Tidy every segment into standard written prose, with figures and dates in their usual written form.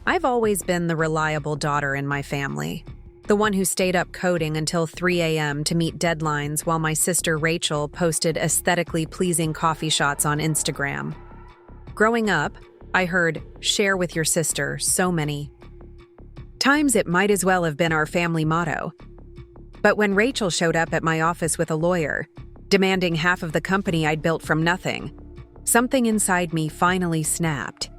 I've always been the reliable daughter in my family, the one who stayed up coding until 3 a.m. to meet deadlines while my sister Rachel posted aesthetically pleasing coffee shots on Instagram. Growing up, I heard, "Share with your sister," so many times it might as well have been our family motto. But when Rachel showed up at my office with a lawyer, demanding half of the company I'd built from nothing, something inside me finally snapped.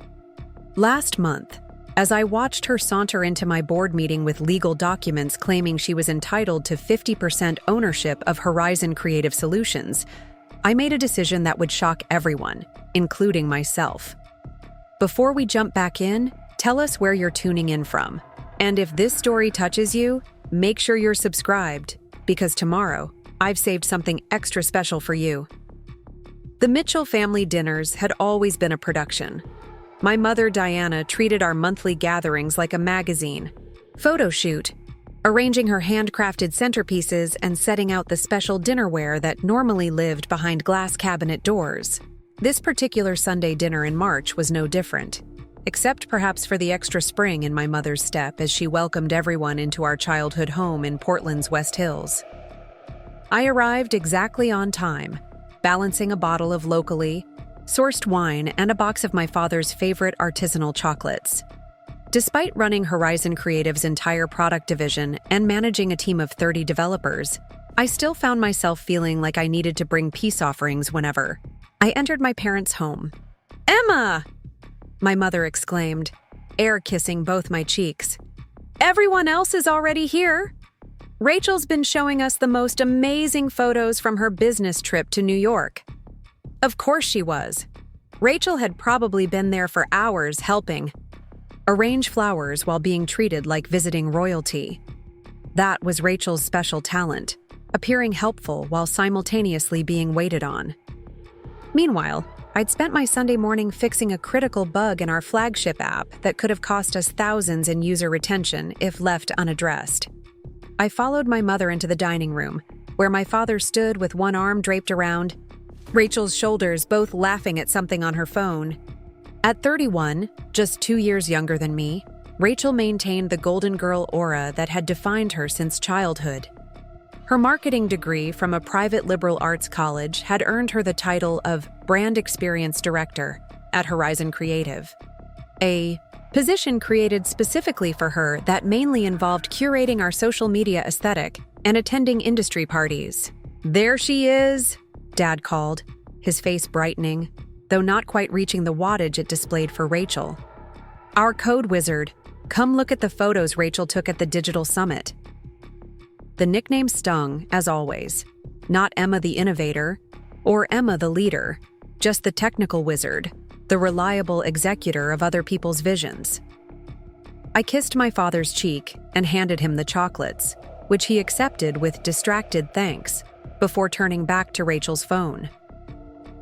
Last month, as I watched her saunter into my board meeting with legal documents claiming she was entitled to 50% ownership of Horizon Creative Solutions, I made a decision that would shock everyone, including myself. Before we jump back in, tell us where you're tuning in from. And if this story touches you, make sure you're subscribed, because tomorrow, I've saved something extra special for you. The Mitchell family dinners had always been a production. My mother, Diana, treated our monthly gatherings like a magazine. Photoshoot, arranging her handcrafted centerpieces and setting out the special dinnerware that normally lived behind glass cabinet doors. This particular Sunday dinner in March was no different, except perhaps for the extra spring in my mother's step as she welcomed everyone into our childhood home in Portland's West Hills. I arrived exactly on time, balancing a bottle of locally sourced wine and a box of my father's favorite artisanal chocolates. Despite running Horizon Creative's entire product division and managing a team of 30 developers, I still found myself feeling like I needed to bring peace offerings whenever I entered my parents' home. "Emma!" my mother exclaimed, air kissing both my cheeks. "Everyone else is already here. Rachel's been showing us the most amazing photos from her business trip to New York." Of course she was. Rachel had probably been there for hours helping arrange flowers while being treated like visiting royalty. That was Rachel's special talent, appearing helpful while simultaneously being waited on. Meanwhile, I'd spent my Sunday morning fixing a critical bug in our flagship app that could have cost us thousands in user retention if left unaddressed. I followed my mother into the dining room, where my father stood with one arm draped around Rachel's shoulders, both laughing at something on her phone. At 31, just 2 years younger than me, Rachel maintained the golden girl aura that had defined her since childhood. Her marketing degree from a private liberal arts college had earned her the title of Brand Experience Director at Horizon Creative, a position created specifically for her that mainly involved curating our social media aesthetic and attending industry parties. "There she is," Dad called, his face brightening, though not quite reaching the wattage it displayed for Rachel. "Our code wizard. Come look at the photos Rachel took at the digital summit." The nickname stung, as always. Not Emma the innovator, or Emma the leader, just the technical wizard, the reliable executor of other people's visions. I kissed my father's cheek and handed him the chocolates, which he accepted with distracted thanks, before turning back to Rachel's phone.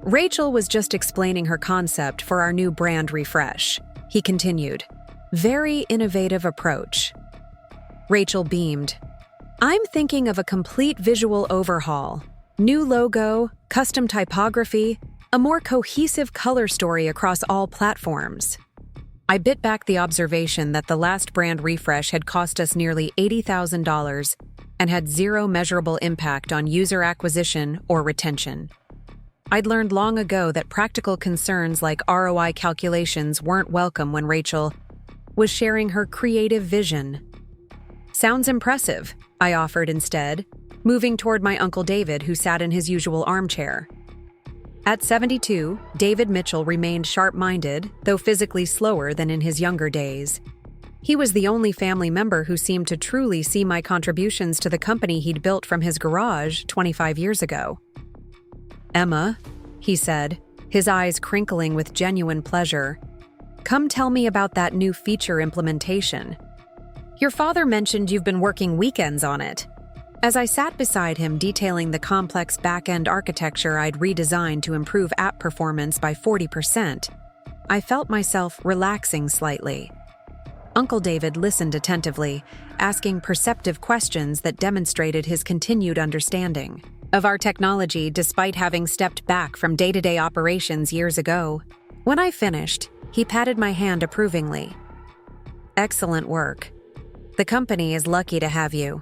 Rachel was just explaining her concept for our new brand refresh, he continued. "Very innovative approach." Rachel beamed. "I'm thinking of a complete visual overhaul. New logo, custom typography, a more cohesive color story across all platforms." I bit back the observation that the last brand refresh had cost us nearly $80,000 and had zero measurable impact on user acquisition or retention. I'd learned long ago that practical concerns like ROI calculations weren't welcome when Rachel was sharing her creative vision. "Sounds impressive," I offered instead, moving toward my Uncle David, who sat in his usual armchair. At 72, David Mitchell remained sharp-minded, though physically slower than in his younger days. He was the only family member who seemed to truly see my contributions to the company he'd built from his garage 25 years ago. "Emma," he said, his eyes crinkling with genuine pleasure, "come tell me about that new feature implementation. Your father mentioned you've been working weekends on it." As I sat beside him detailing the complex back-end architecture I'd redesigned to improve app performance by 40%, I felt myself relaxing slightly. Uncle David listened attentively, asking perceptive questions that demonstrated his continued understanding of our technology despite having stepped back from day-to-day operations years ago. When I finished, he patted my hand approvingly. Excellent work. The company is lucky to have you."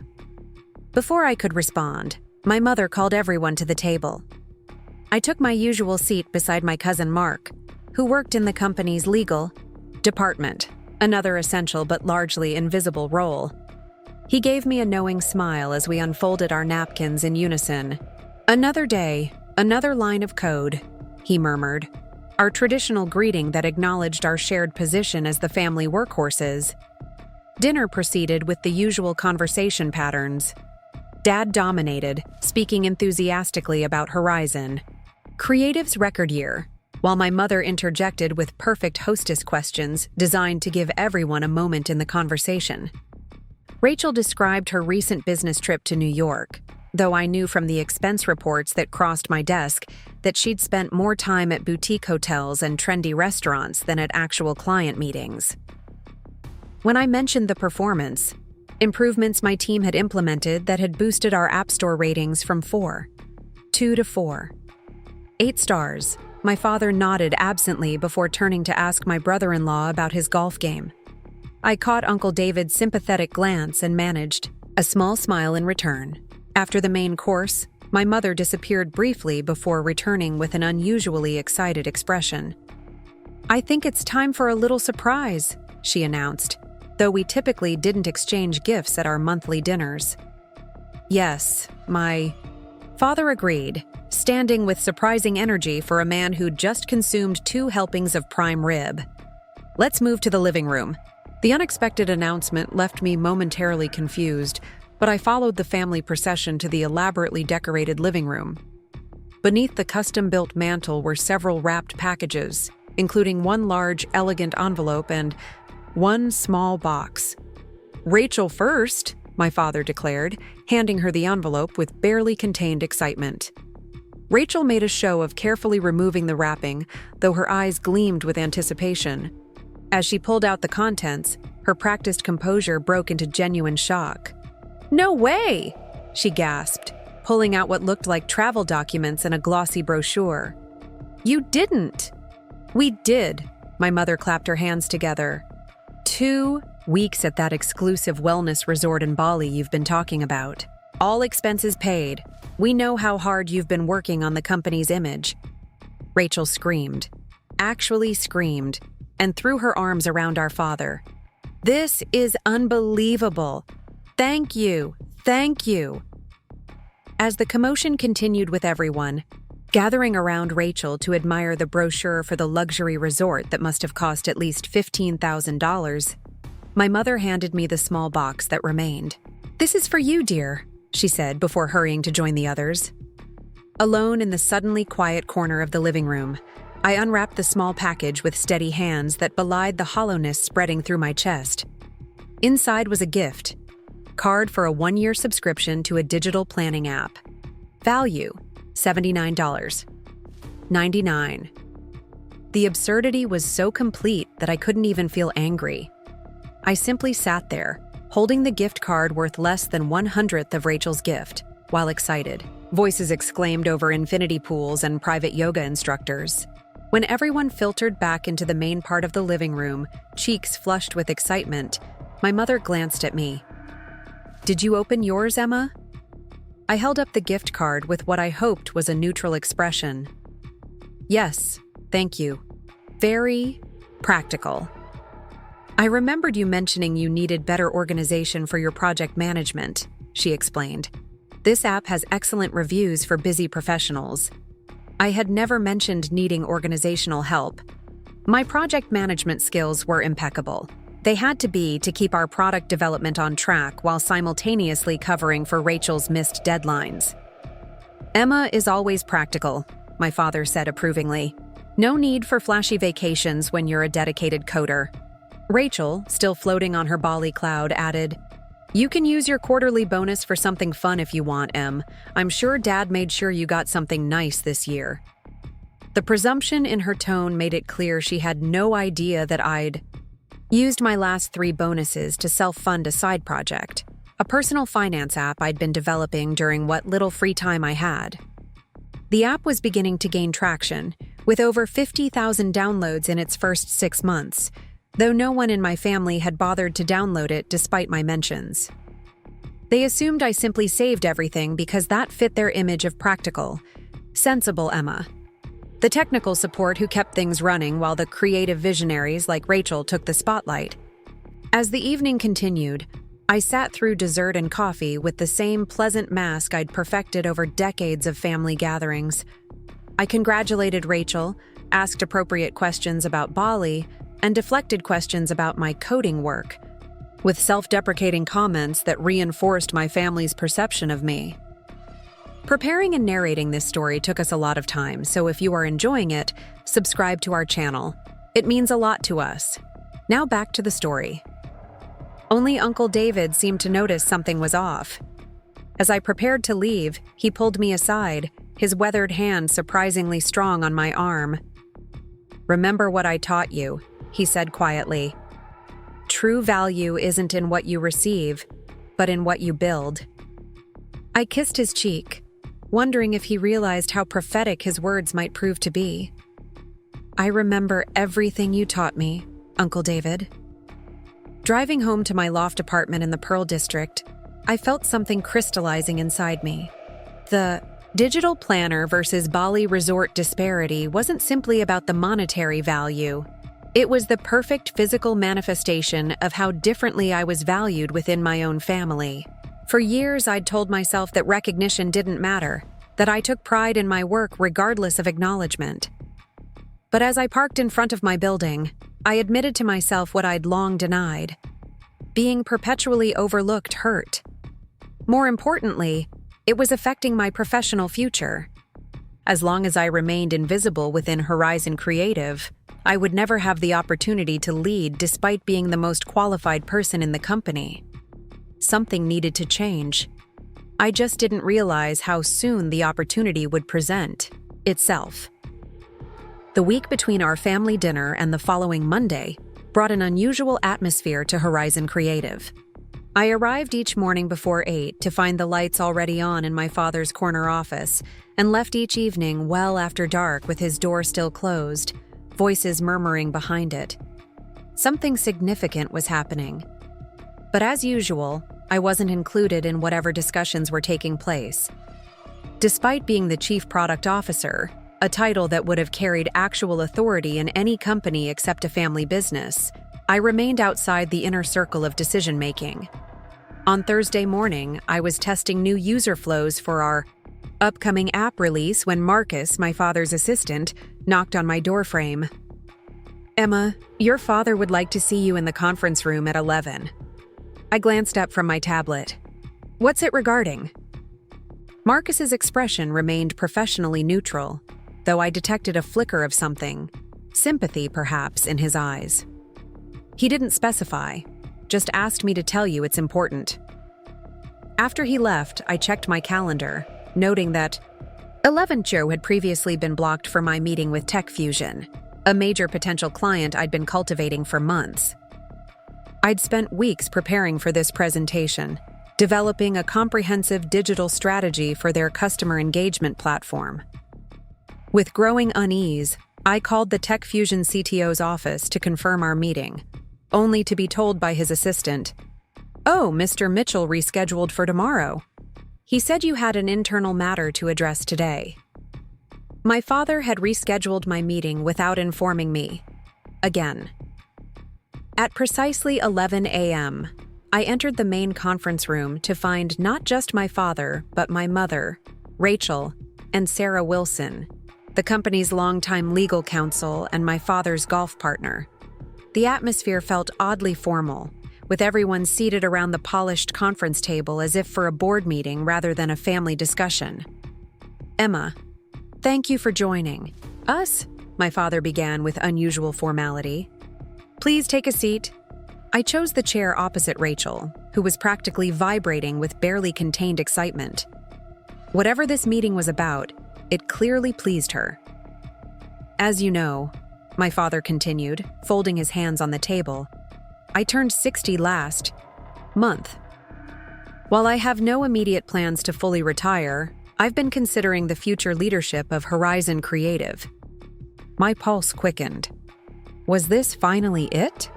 Before I could respond, my mother called everyone to the table. I took my usual seat beside my cousin Mark, who worked in the company's legal department, another essential but largely invisible role. He gave me a knowing smile as we unfolded our napkins in unison. "Another day, another line of code," he murmured, our traditional greeting that acknowledged our shared position as the family workhorses. Dinner proceeded with the usual conversation patterns. Dad dominated, speaking enthusiastically about Horizon, Creative's record year, while my mother interjected with perfect hostess questions designed to give everyone a moment in the conversation. Rachel described her recent business trip to New York, though I knew from the expense reports that crossed my desk that she'd spent more time at boutique hotels and trendy restaurants than at actual client meetings. When I mentioned the performance, improvements my team had implemented that had boosted our App Store ratings from 2 to 4. 8 stars, my father nodded absently before turning to ask my brother-in-law about his golf game. I caught Uncle David's sympathetic glance and managed a small smile in return. After the main course, my mother disappeared briefly before returning with an unusually excited expression. "I think it's time for a little surprise," she announced, though we typically didn't exchange gifts at our monthly dinners. "Yes," my father agreed, standing with surprising energy for a man who'd just consumed 2 helpings of prime rib. "Let's move to the living room." The unexpected announcement left me momentarily confused, but I followed the family procession to the elaborately decorated living room. Beneath the custom-built mantel were several wrapped packages, including one large, elegant envelope and one small box. "Rachel first," my father declared, handing her the envelope with barely contained excitement. Rachel made a show of carefully removing the wrapping, though her eyes gleamed with anticipation. As she pulled out the contents, her practiced composure broke into genuine shock. "No way!" she gasped, pulling out what looked like travel documents and a glossy brochure. "You didn't!" "We did," my mother clapped her hands together. 2 weeks at that exclusive wellness resort in Bali you've been talking about. All expenses paid. We know how hard you've been working on the company's image." Rachel screamed, actually screamed, and threw her arms around our father. "This is unbelievable. Thank you, thank you." As the commotion continued with everyone, gathering around Rachel to admire the brochure for the luxury resort that must have cost at least $15,000, my mother handed me the small box that remained. "This is for you, dear," she said before hurrying to join the others. Alone in the suddenly quiet corner of the living room, I unwrapped the small package with steady hands that belied the hollowness spreading through my chest. Inside was a gift, card for a 1-year subscription to a digital planning app. Value, $79.99. The absurdity was so complete that I couldn't even feel angry. I simply sat there, holding the gift card worth less than 1/100th of Rachel's gift, while excited. Voices exclaimed over infinity pools and private yoga instructors. When everyone filtered back into the main part of the living room, cheeks flushed with excitement, my mother glanced at me. "Did you open yours, Emma?" I held up the gift card with what I hoped was a neutral expression. "Yes, thank you. Very practical. I remembered you mentioning you needed better organization for your project management," she explained. "This app has excellent reviews for busy professionals." I had never mentioned needing organizational help. My project management skills were impeccable. They had to be to keep our product development on track while simultaneously covering for Rachel's missed deadlines. "Emma is always practical," my father said approvingly. "No need for flashy vacations when you're a dedicated coder." Rachel, still floating on her Bali cloud, added, "You can use your quarterly bonus for something fun if you want, Em. I'm sure Dad made sure you got something nice this year." The presumption in her tone made it clear she had no idea that I'd used my last 3 bonuses to self-fund a side project, a personal finance app I'd been developing during what little free time I had. The app was beginning to gain traction, with over 50,000 downloads in its first 6 months, though no one in my family had bothered to download it despite my mentions. They assumed I simply saved everything because that fit their image of practical, sensible Emma. The technical support who kept things running while the creative visionaries like Rachel took the spotlight. As the evening continued, I sat through dessert and coffee with the same pleasant mask I'd perfected over decades of family gatherings. I congratulated Rachel, asked appropriate questions about Bali, and deflected questions about my coding work, with self-deprecating comments that reinforced my family's perception of me. Preparing and narrating this story took us a lot of time, so if you are enjoying it, subscribe to our channel. It means a lot to us. Now back to the story. Only Uncle David seemed to notice something was off. As I prepared to leave, he pulled me aside, his weathered hand surprisingly strong on my arm. "Remember what I taught you," he said quietly. "True value isn't in what you receive, but in what you build." I kissed his cheek, wondering if he realized how prophetic his words might prove to be. "I remember everything you taught me, Uncle David." Driving home to my loft apartment in the Pearl District, I felt something crystallizing inside me. The digital planner versus Bali resort disparity wasn't simply about the monetary value. It was the perfect physical manifestation of how differently I was valued within my own family. For years, I'd told myself that recognition didn't matter, that I took pride in my work regardless of acknowledgement. But as I parked in front of my building, I admitted to myself what I'd long denied. Being perpetually overlooked hurt. More importantly, it was affecting my professional future. As long as I remained invisible within Horizon Creative, I would never have the opportunity to lead despite being the most qualified person in the company. Something needed to change. I just didn't realize how soon the opportunity would present itself. The week between our family dinner and the following Monday brought an unusual atmosphere to Horizon Creative. I arrived each morning before 8 to find the lights already on in my father's corner office, and left each evening well after dark with his door still closed, voices murmuring behind it. Something significant was happening. But as usual, I wasn't included in whatever discussions were taking place. Despite being the Chief Product Officer, a title that would have carried actual authority in any company except a family business, I remained outside the inner circle of decision-making. On Thursday morning, I was testing new user flows for our upcoming app release when Marcus, my father's assistant, knocked on my doorframe. "Emma, your father would like to see you in the conference room at 11. I glanced up from my tablet. "What's it regarding?" Marcus's expression remained professionally neutral, though I detected a flicker of something, sympathy perhaps, in his eyes. He didn't specify, just asked me to tell you it's important. After he left, I checked my calendar, noting that 11 Joe had previously been blocked for my meeting with Tech Fusion, a major potential client I'd been cultivating for months. I'd spent weeks preparing for this presentation, developing a comprehensive digital strategy for their customer engagement platform. With growing unease, I called the Tech Fusion CTO's office to confirm our meeting, only to be told by his assistant, "Oh, Mr. Mitchell rescheduled for tomorrow. He said you had an internal matter to address today." My father had rescheduled my meeting without informing me. Again. At precisely 11 a.m., I entered the main conference room to find not just my father, but my mother, Rachel, and Sarah Wilson, the company's longtime legal counsel and my father's golf partner. The atmosphere felt oddly formal, with everyone seated around the polished conference table as if for a board meeting rather than a family discussion. "Emma, thank you for joining us," my father began with unusual formality. "Please take a seat." I chose the chair opposite Rachel, who was practically vibrating with barely contained excitement. Whatever this meeting was about, it clearly pleased her. "As you know," my father continued, folding his hands on the table, "I turned 60 last month. While I have no immediate plans to fully retire, I've been considering the future leadership of Horizon Creative." My pulse quickened. Was this finally it?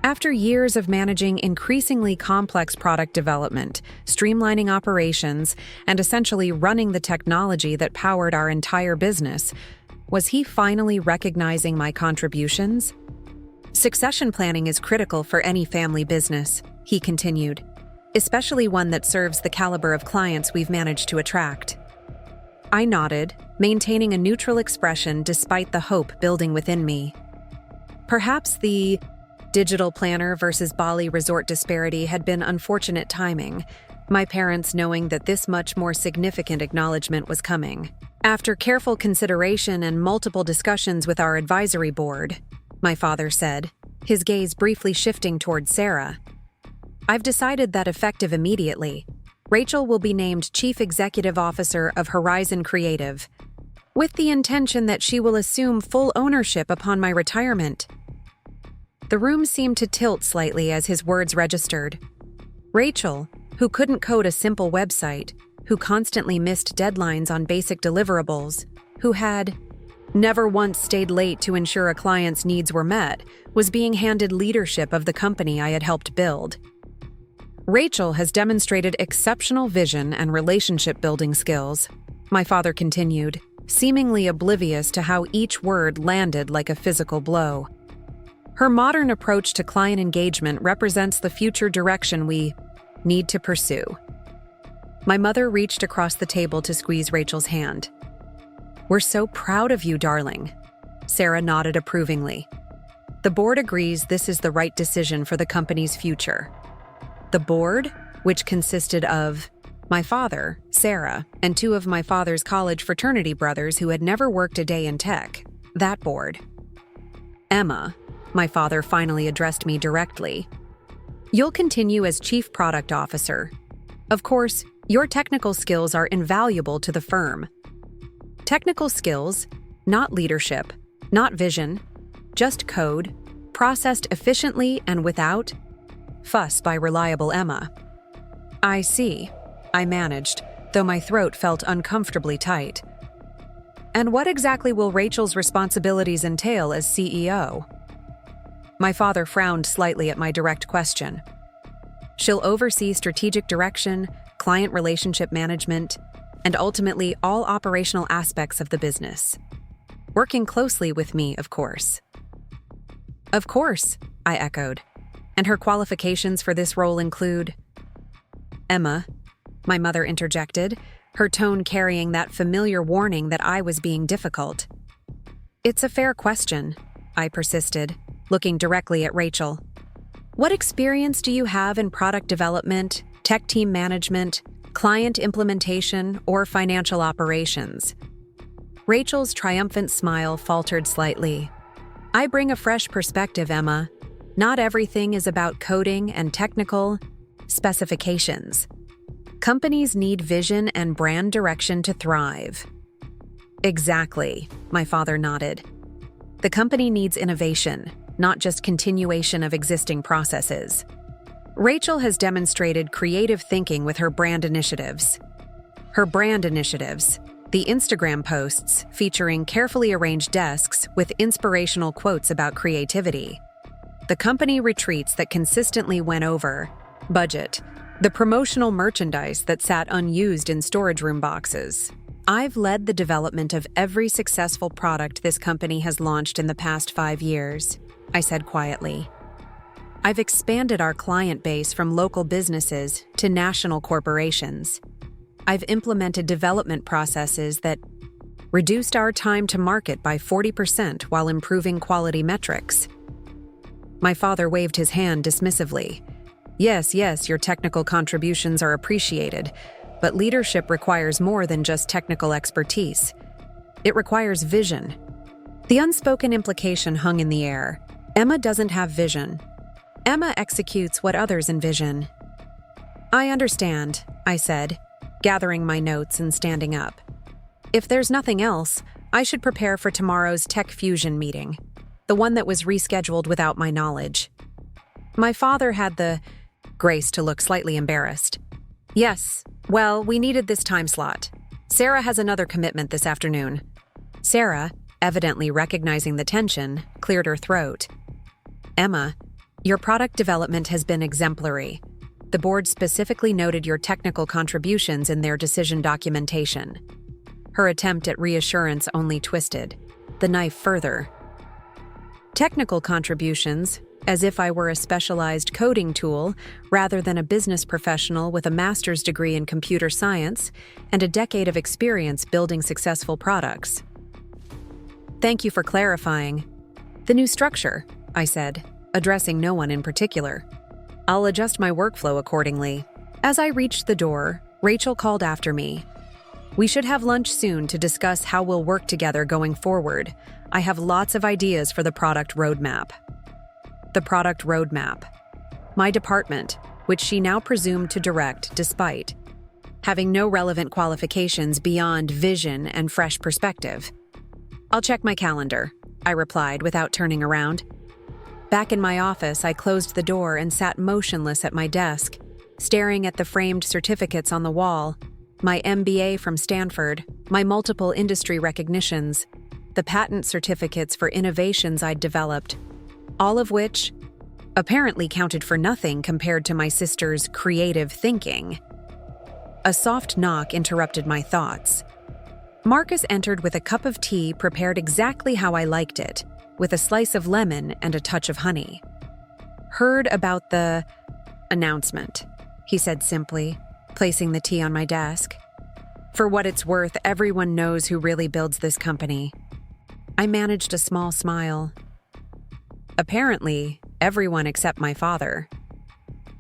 After years of managing increasingly complex product development, streamlining operations, and essentially running the technology that powered our entire business, was he finally recognizing my contributions? Succession planning is critical for any family business, he continued, especially one that serves the caliber of clients we've managed to attract. I nodded, maintaining a neutral expression despite the hope building within me. Perhaps the digital planner versus Bali resort disparity had been unfortunate timing, my parents knowing that this much more significant acknowledgement was coming. After careful consideration and multiple discussions with our advisory board, my father said, his gaze briefly shifting toward Sarah, I've decided that effective immediately, Rachel will be named Chief Executive Officer of Horizon Creative, with the intention that she will assume full ownership upon my retirement. The room seemed to tilt slightly as his words registered. Rachel, who couldn't code a simple website, who constantly missed deadlines on basic deliverables, who had never once stayed late to ensure a client's needs were met, was being handed leadership of the company I had helped build. Rachel has demonstrated exceptional vision and relationship-building skills, my father continued, seemingly oblivious to how each word landed like a physical blow. Her modern approach to client engagement represents the future direction we need to pursue. My mother reached across the table to squeeze Rachel's hand. We're so proud of you, darling. Sarah nodded approvingly. The board agrees this is the right decision for the company's future. The board, which consisted of my father, Sarah, and two of my father's college fraternity brothers who had never worked a day in tech, that board. Emma, my father finally addressed me directly. You'll continue as Chief Product Officer. Of course, your technical skills are invaluable to the firm. Technical skills, not leadership, not vision, just code, processed efficiently and without fuss by reliable Emma. I see, I managed, though my throat felt uncomfortably tight. And what exactly will Rachel's responsibilities entail as CEO? My father frowned slightly at my direct question. She'll oversee strategic direction, client relationship management, and ultimately all operational aspects of the business. Working closely with me, of course. Of course, I echoed. And her qualifications for this role include… Emma, my mother interjected, her tone carrying that familiar warning that I was being difficult. It's a fair question, I persisted, looking directly at Rachel. What experience do you have in product development, tech team management, client implementation, or financial operations? Rachel's triumphant smile faltered slightly. I bring a fresh perspective, Emma. Not everything is about coding and technical specifications. Companies need vision and brand direction to thrive. Exactly, my father nodded. The company needs innovation, not just continuation of existing processes. Rachel has demonstrated creative thinking with her brand initiatives. The Instagram posts featuring carefully arranged desks with inspirational quotes about creativity. The company retreats that consistently went over budget. The promotional merchandise that sat unused in storage room boxes. I've led the development of every successful product this company has launched in the past 5 years, I said quietly. I've expanded our client base from local businesses to national corporations. I've implemented development processes that reduced our time to market by 40% while improving quality metrics. My father waved his hand dismissively. Yes, your technical contributions are appreciated, but leadership requires more than just technical expertise. It requires vision. The unspoken implication hung in the air. Emma doesn't have vision. Emma executes what others envision. I understand, I said, gathering my notes and standing up. If there's nothing else, I should prepare for tomorrow's Tech Fusion meeting, the one that was rescheduled without my knowledge. My father had the grace to look slightly embarrassed. Yes, well, we needed this time slot. Sarah has another commitment this afternoon. Sarah, evidently recognizing the tension, cleared her throat. Emma, Your product development has been exemplary. The board specifically noted your technical contributions in their decision documentation. Her attempt at reassurance only twisted the knife further. Technical contributions, as if I were a specialized coding tool rather than a business professional with a master's degree in computer science and a decade of experience building successful products. Thank you for clarifying. The new structure, I said, addressing no one in particular. I'll adjust my workflow accordingly. As I reached the door, Rachel called after me. We should have lunch soon to discuss how we'll work together going forward. I have lots of ideas for the product roadmap. The product roadmap. My department, which she now presumed to direct despite having no relevant qualifications beyond vision and fresh perspective. I'll check my calendar, I replied without turning around. Back in my office, I closed the door and sat motionless at my desk, staring at the framed certificates on the wall, my MBA from Stanford, my multiple industry recognitions, the patent certificates for innovations I'd developed, all of which apparently counted for nothing compared to my sister's creative thinking. A soft knock interrupted my thoughts. Marcus entered with a cup of tea prepared exactly how I liked it, with a slice of lemon and a touch of honey. Heard about the announcement, he said simply, placing the tea on my desk. For what it's worth, everyone knows who really builds this company. I managed a small smile. Apparently, everyone except my father.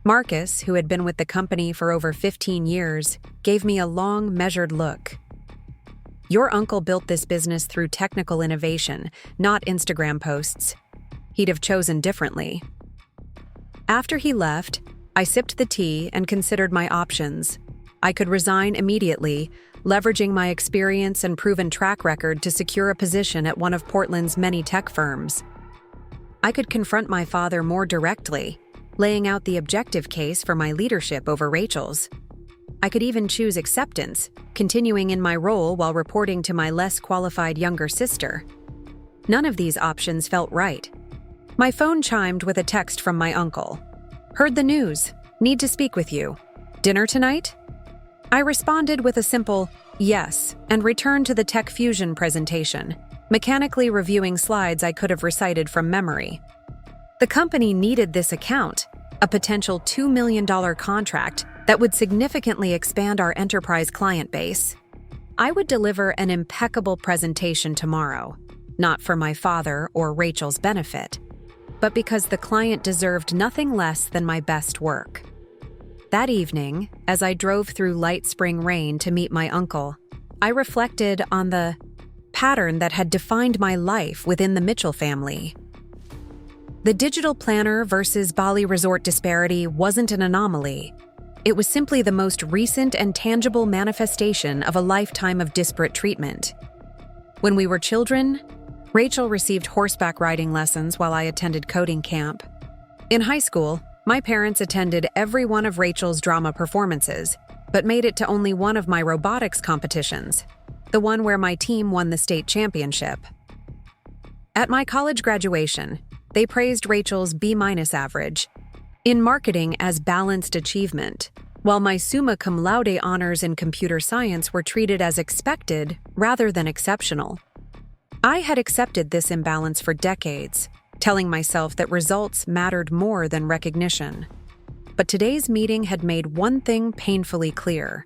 Marcus, who had been with the company for over 15 years, gave me a long, measured look. Your uncle built this business through technical innovation, not Instagram posts. He'd have chosen differently. After he left, I sipped the tea and considered my options. I could resign immediately, leveraging my experience and proven track record to secure a position at one of Portland's many tech firms. I could confront my father more directly, laying out the objective case for my leadership over Rachel's. I could even choose acceptance, continuing in my role while reporting to my less qualified younger sister. None of these options felt right. My phone chimed with a text from my uncle. Heard the news. Need to speak with you. Dinner tonight? I responded with a simple yes and returned to the Tech Fusion presentation, mechanically reviewing slides I could have recited from memory. The company needed this account, a potential $2 million contract that would significantly expand our enterprise client base. I would deliver an impeccable presentation tomorrow, not for my father or Rachel's benefit, but because the client deserved nothing less than my best work. That evening, as I drove through light spring rain to meet my uncle, I reflected on the pattern that had defined my life within the Mitchell family. The digital planner versus Bali resort disparity wasn't an anomaly. It was simply the most recent and tangible manifestation of a lifetime of disparate treatment. When we were children, Rachel received horseback riding lessons while I attended coding camp. In high school, my parents attended every one of Rachel's drama performances, but made it to only one of my robotics competitions, the one where my team won the state championship. At my college graduation, they praised Rachel's B- average in marketing as balanced achievement, while my summa cum laude honors in computer science were treated as expected rather than exceptional. I had accepted this imbalance for decades, telling myself that results mattered more than recognition. But today's meeting had made one thing painfully clear.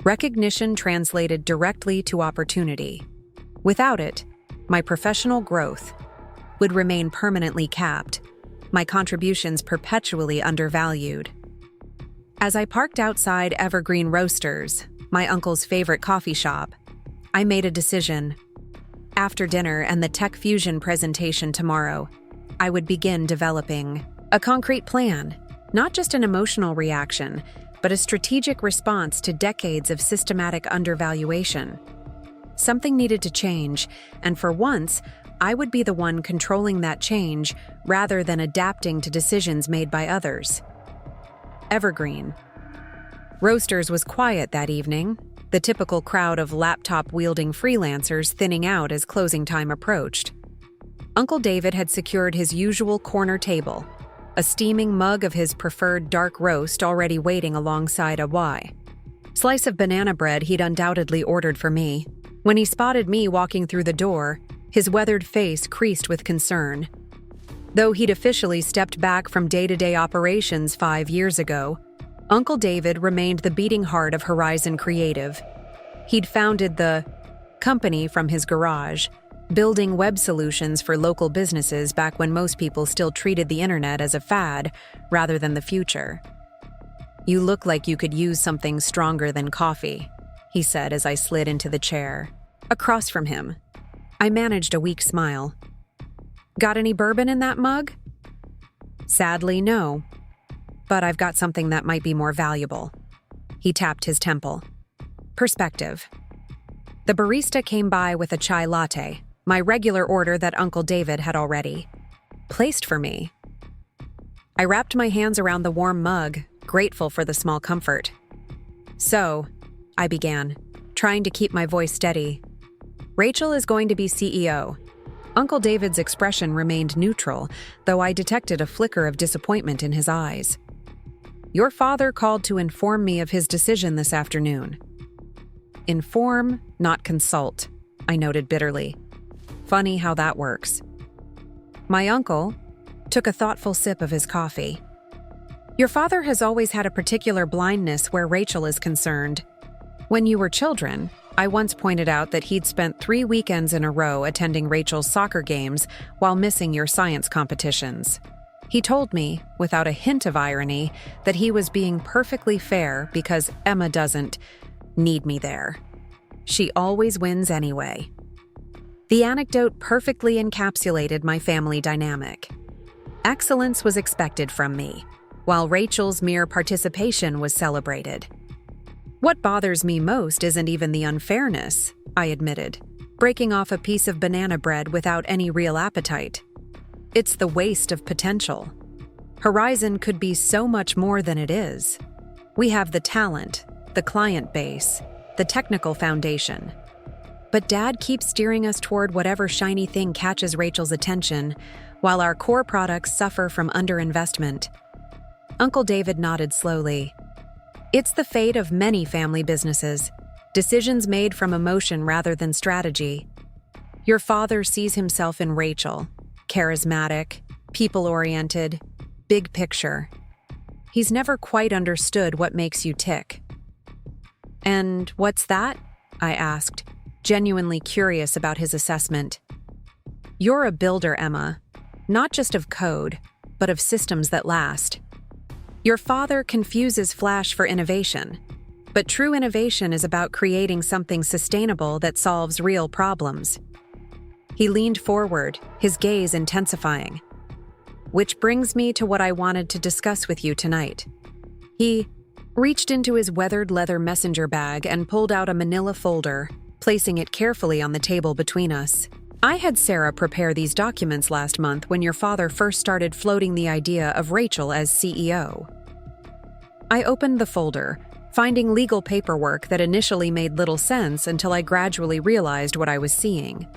Recognition translated directly to opportunity. Without it, my professional growth would remain permanently capped, my contributions perpetually undervalued. As I parked outside Evergreen Roasters, my uncle's favorite coffee shop, I made a decision. After dinner and the Tech Fusion presentation tomorrow, I would begin developing a concrete plan, not just an emotional reaction, but a strategic response to decades of systematic undervaluation. Something needed to change, and for once, I would be the one controlling that change rather than adapting to decisions made by others. Evergreen. Roasters was quiet that evening, the typical crowd of laptop-wielding freelancers thinning out as closing time approached. Uncle David had secured his usual corner table, a steaming mug of his preferred dark roast already waiting alongside a slice of banana bread he'd undoubtedly ordered for me. When he spotted me walking through the door, his weathered face creased with concern. Though he'd officially stepped back from day-to-day operations 5 years ago, Uncle David remained the beating heart of Horizon Creative. He'd founded the company from his garage, building web solutions for local businesses back when most people still treated the internet as a fad rather than the future. "You look like you could use something stronger than coffee," he said as I slid into the chair across from him. I managed a weak smile. "Got any bourbon in that mug?" "Sadly, no. But I've got something that might be more valuable." He tapped his temple. "Perspective." The barista came by with a chai latte, my regular order that Uncle David had already placed for me. I wrapped my hands around the warm mug, grateful for the small comfort. "So," I began, trying to keep my voice steady, "Rachel is going to be CEO." Uncle David's expression remained neutral, though I detected a flicker of disappointment in his eyes. "Your father called to inform me of his decision this afternoon." "Inform, not consult," I noted bitterly. Funny how that works. My uncle took a thoughtful sip of his coffee. "Your father has always had a particular blindness where Rachel is concerned. When you were children, I once pointed out that he'd spent 3 weekends in a row attending Rachel's soccer games while missing your science competitions. He told me, without a hint of irony, that he was being perfectly fair because Emma doesn't need me there. She always wins anyway." The anecdote perfectly encapsulated my family dynamic. Excellence was expected from me, while Rachel's mere participation was celebrated. "What bothers me most isn't even the unfairness," I admitted, breaking off a piece of banana bread without any real appetite. "It's the waste of potential. Horizon could be so much more than it is. We have the talent, the client base, the technical foundation. But Dad keeps steering us toward whatever shiny thing catches Rachel's attention, while our core products suffer from underinvestment." Uncle David nodded slowly. "It's the fate of many family businesses, decisions made from emotion rather than strategy. Your father sees himself in Rachel, charismatic, people-oriented, big picture. He's never quite understood what makes you tick." "And what's that?" I asked, genuinely curious about his assessment. "You're a builder, Emma, not just of code, but of systems that last. Your father confuses flash for innovation, but true innovation is about creating something sustainable that solves real problems." He leaned forward, his gaze intensifying. "Which brings me to what I wanted to discuss with you tonight." He reached into his weathered leather messenger bag and pulled out a manila folder, placing it carefully on the table between us. "I had Sarah prepare these documents last month when your father first started floating the idea of Rachel as CEO." I opened the folder, finding legal paperwork that initially made little sense until I gradually realized what I was seeing.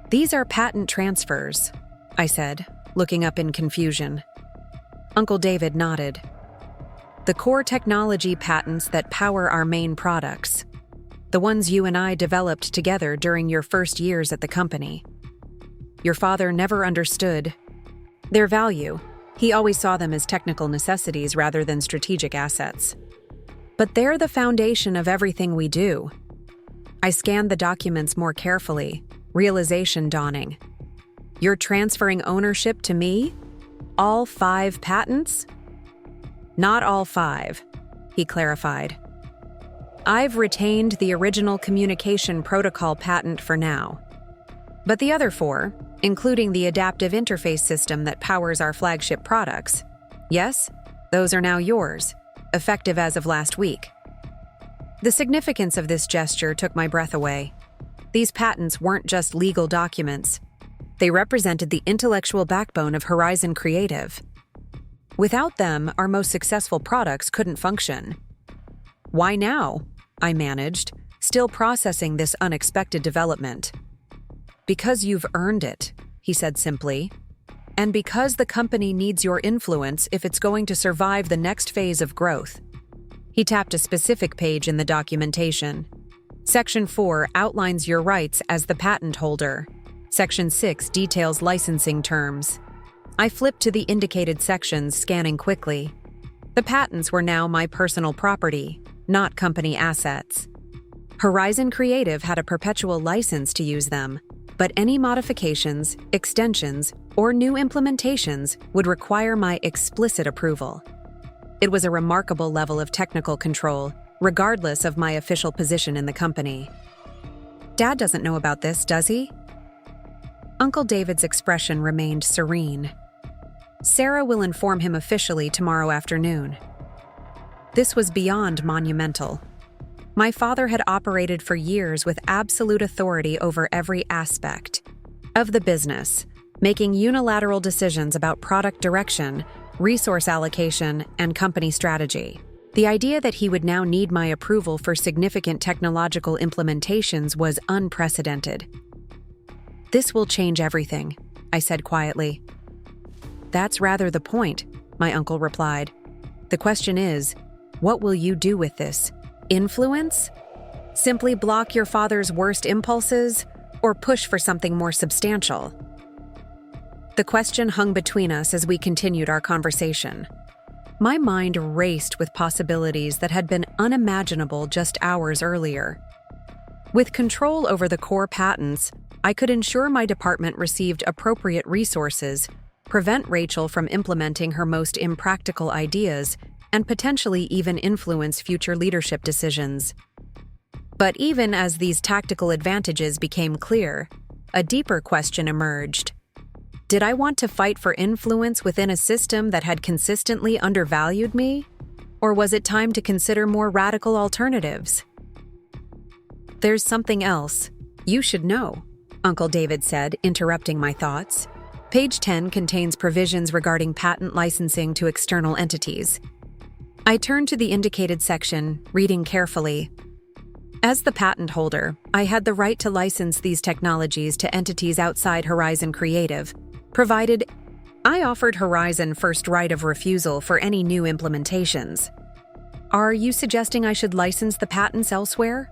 "These are patent transfers," I said, looking up in confusion. Uncle David nodded. "The core technology patents that power our main products. The ones you and I developed together during your first years at the company. Your father never understood their value. He always saw them as technical necessities rather than strategic assets. But they're the foundation of everything we do." I scanned the documents more carefully, realization dawning. "You're transferring ownership to me? All 5 patents?" "Not all 5, he clarified. "I've retained the original communication protocol patent for now. But the other 4, including the adaptive interface system that powers our flagship products, yes, those are now yours, effective as of last week." The significance of this gesture took my breath away. These patents weren't just legal documents. They represented the intellectual backbone of Horizon Creative. Without them, our most successful products couldn't function. "Why now?" I managed, still processing this unexpected development. "Because you've earned it," he said simply. and because the company needs your influence if it's going to survive the next phase of growth. He tapped a specific page in the documentation. Section 4 outlines your rights as the patent holder. Section 6 details licensing terms. I flipped to the indicated sections, scanning quickly. The patents were now my personal property, not company assets. Horizon Creative had a perpetual license to use them, but any modifications, extensions, or new implementations would require my explicit approval. It was a remarkable level of technical control, regardless of my official position in the company. Dad doesn't know about this, does he? Uncle David's expression remained serene. Sarah will inform him officially tomorrow afternoon. This was beyond monumental. My father had operated for years with absolute authority over every aspect of the business, making unilateral decisions about product direction, resource allocation, and company strategy. The idea that he would now need my approval for significant technological implementations was unprecedented. "This will change everything," I said quietly. "That's rather the point," my uncle replied. "The question is, what will you do with this? Influence? Simply block your father's worst impulses, or push for something more substantial?" The question hung between us as we continued our conversation. My mind raced with possibilities that had been unimaginable just hours earlier. With control over the core patents, I could ensure my department received appropriate resources, prevent Rachel from implementing her most impractical ideas, and potentially even influence future leadership decisions. But even as these tactical advantages became clear, a deeper question emerged. Did I want to fight for influence within a system that had consistently undervalued me? Or was it time to consider more radical alternatives? "There's something else. You should know," Uncle David said, interrupting my thoughts. Page 10 contains provisions regarding patent licensing to external entities. I turned to the indicated section, reading carefully. As the patent holder, I had the right to license these technologies to entities outside Horizon Creative, provided I offered Horizon first right of refusal for any new implementations. "Are you suggesting I should license the patents elsewhere?"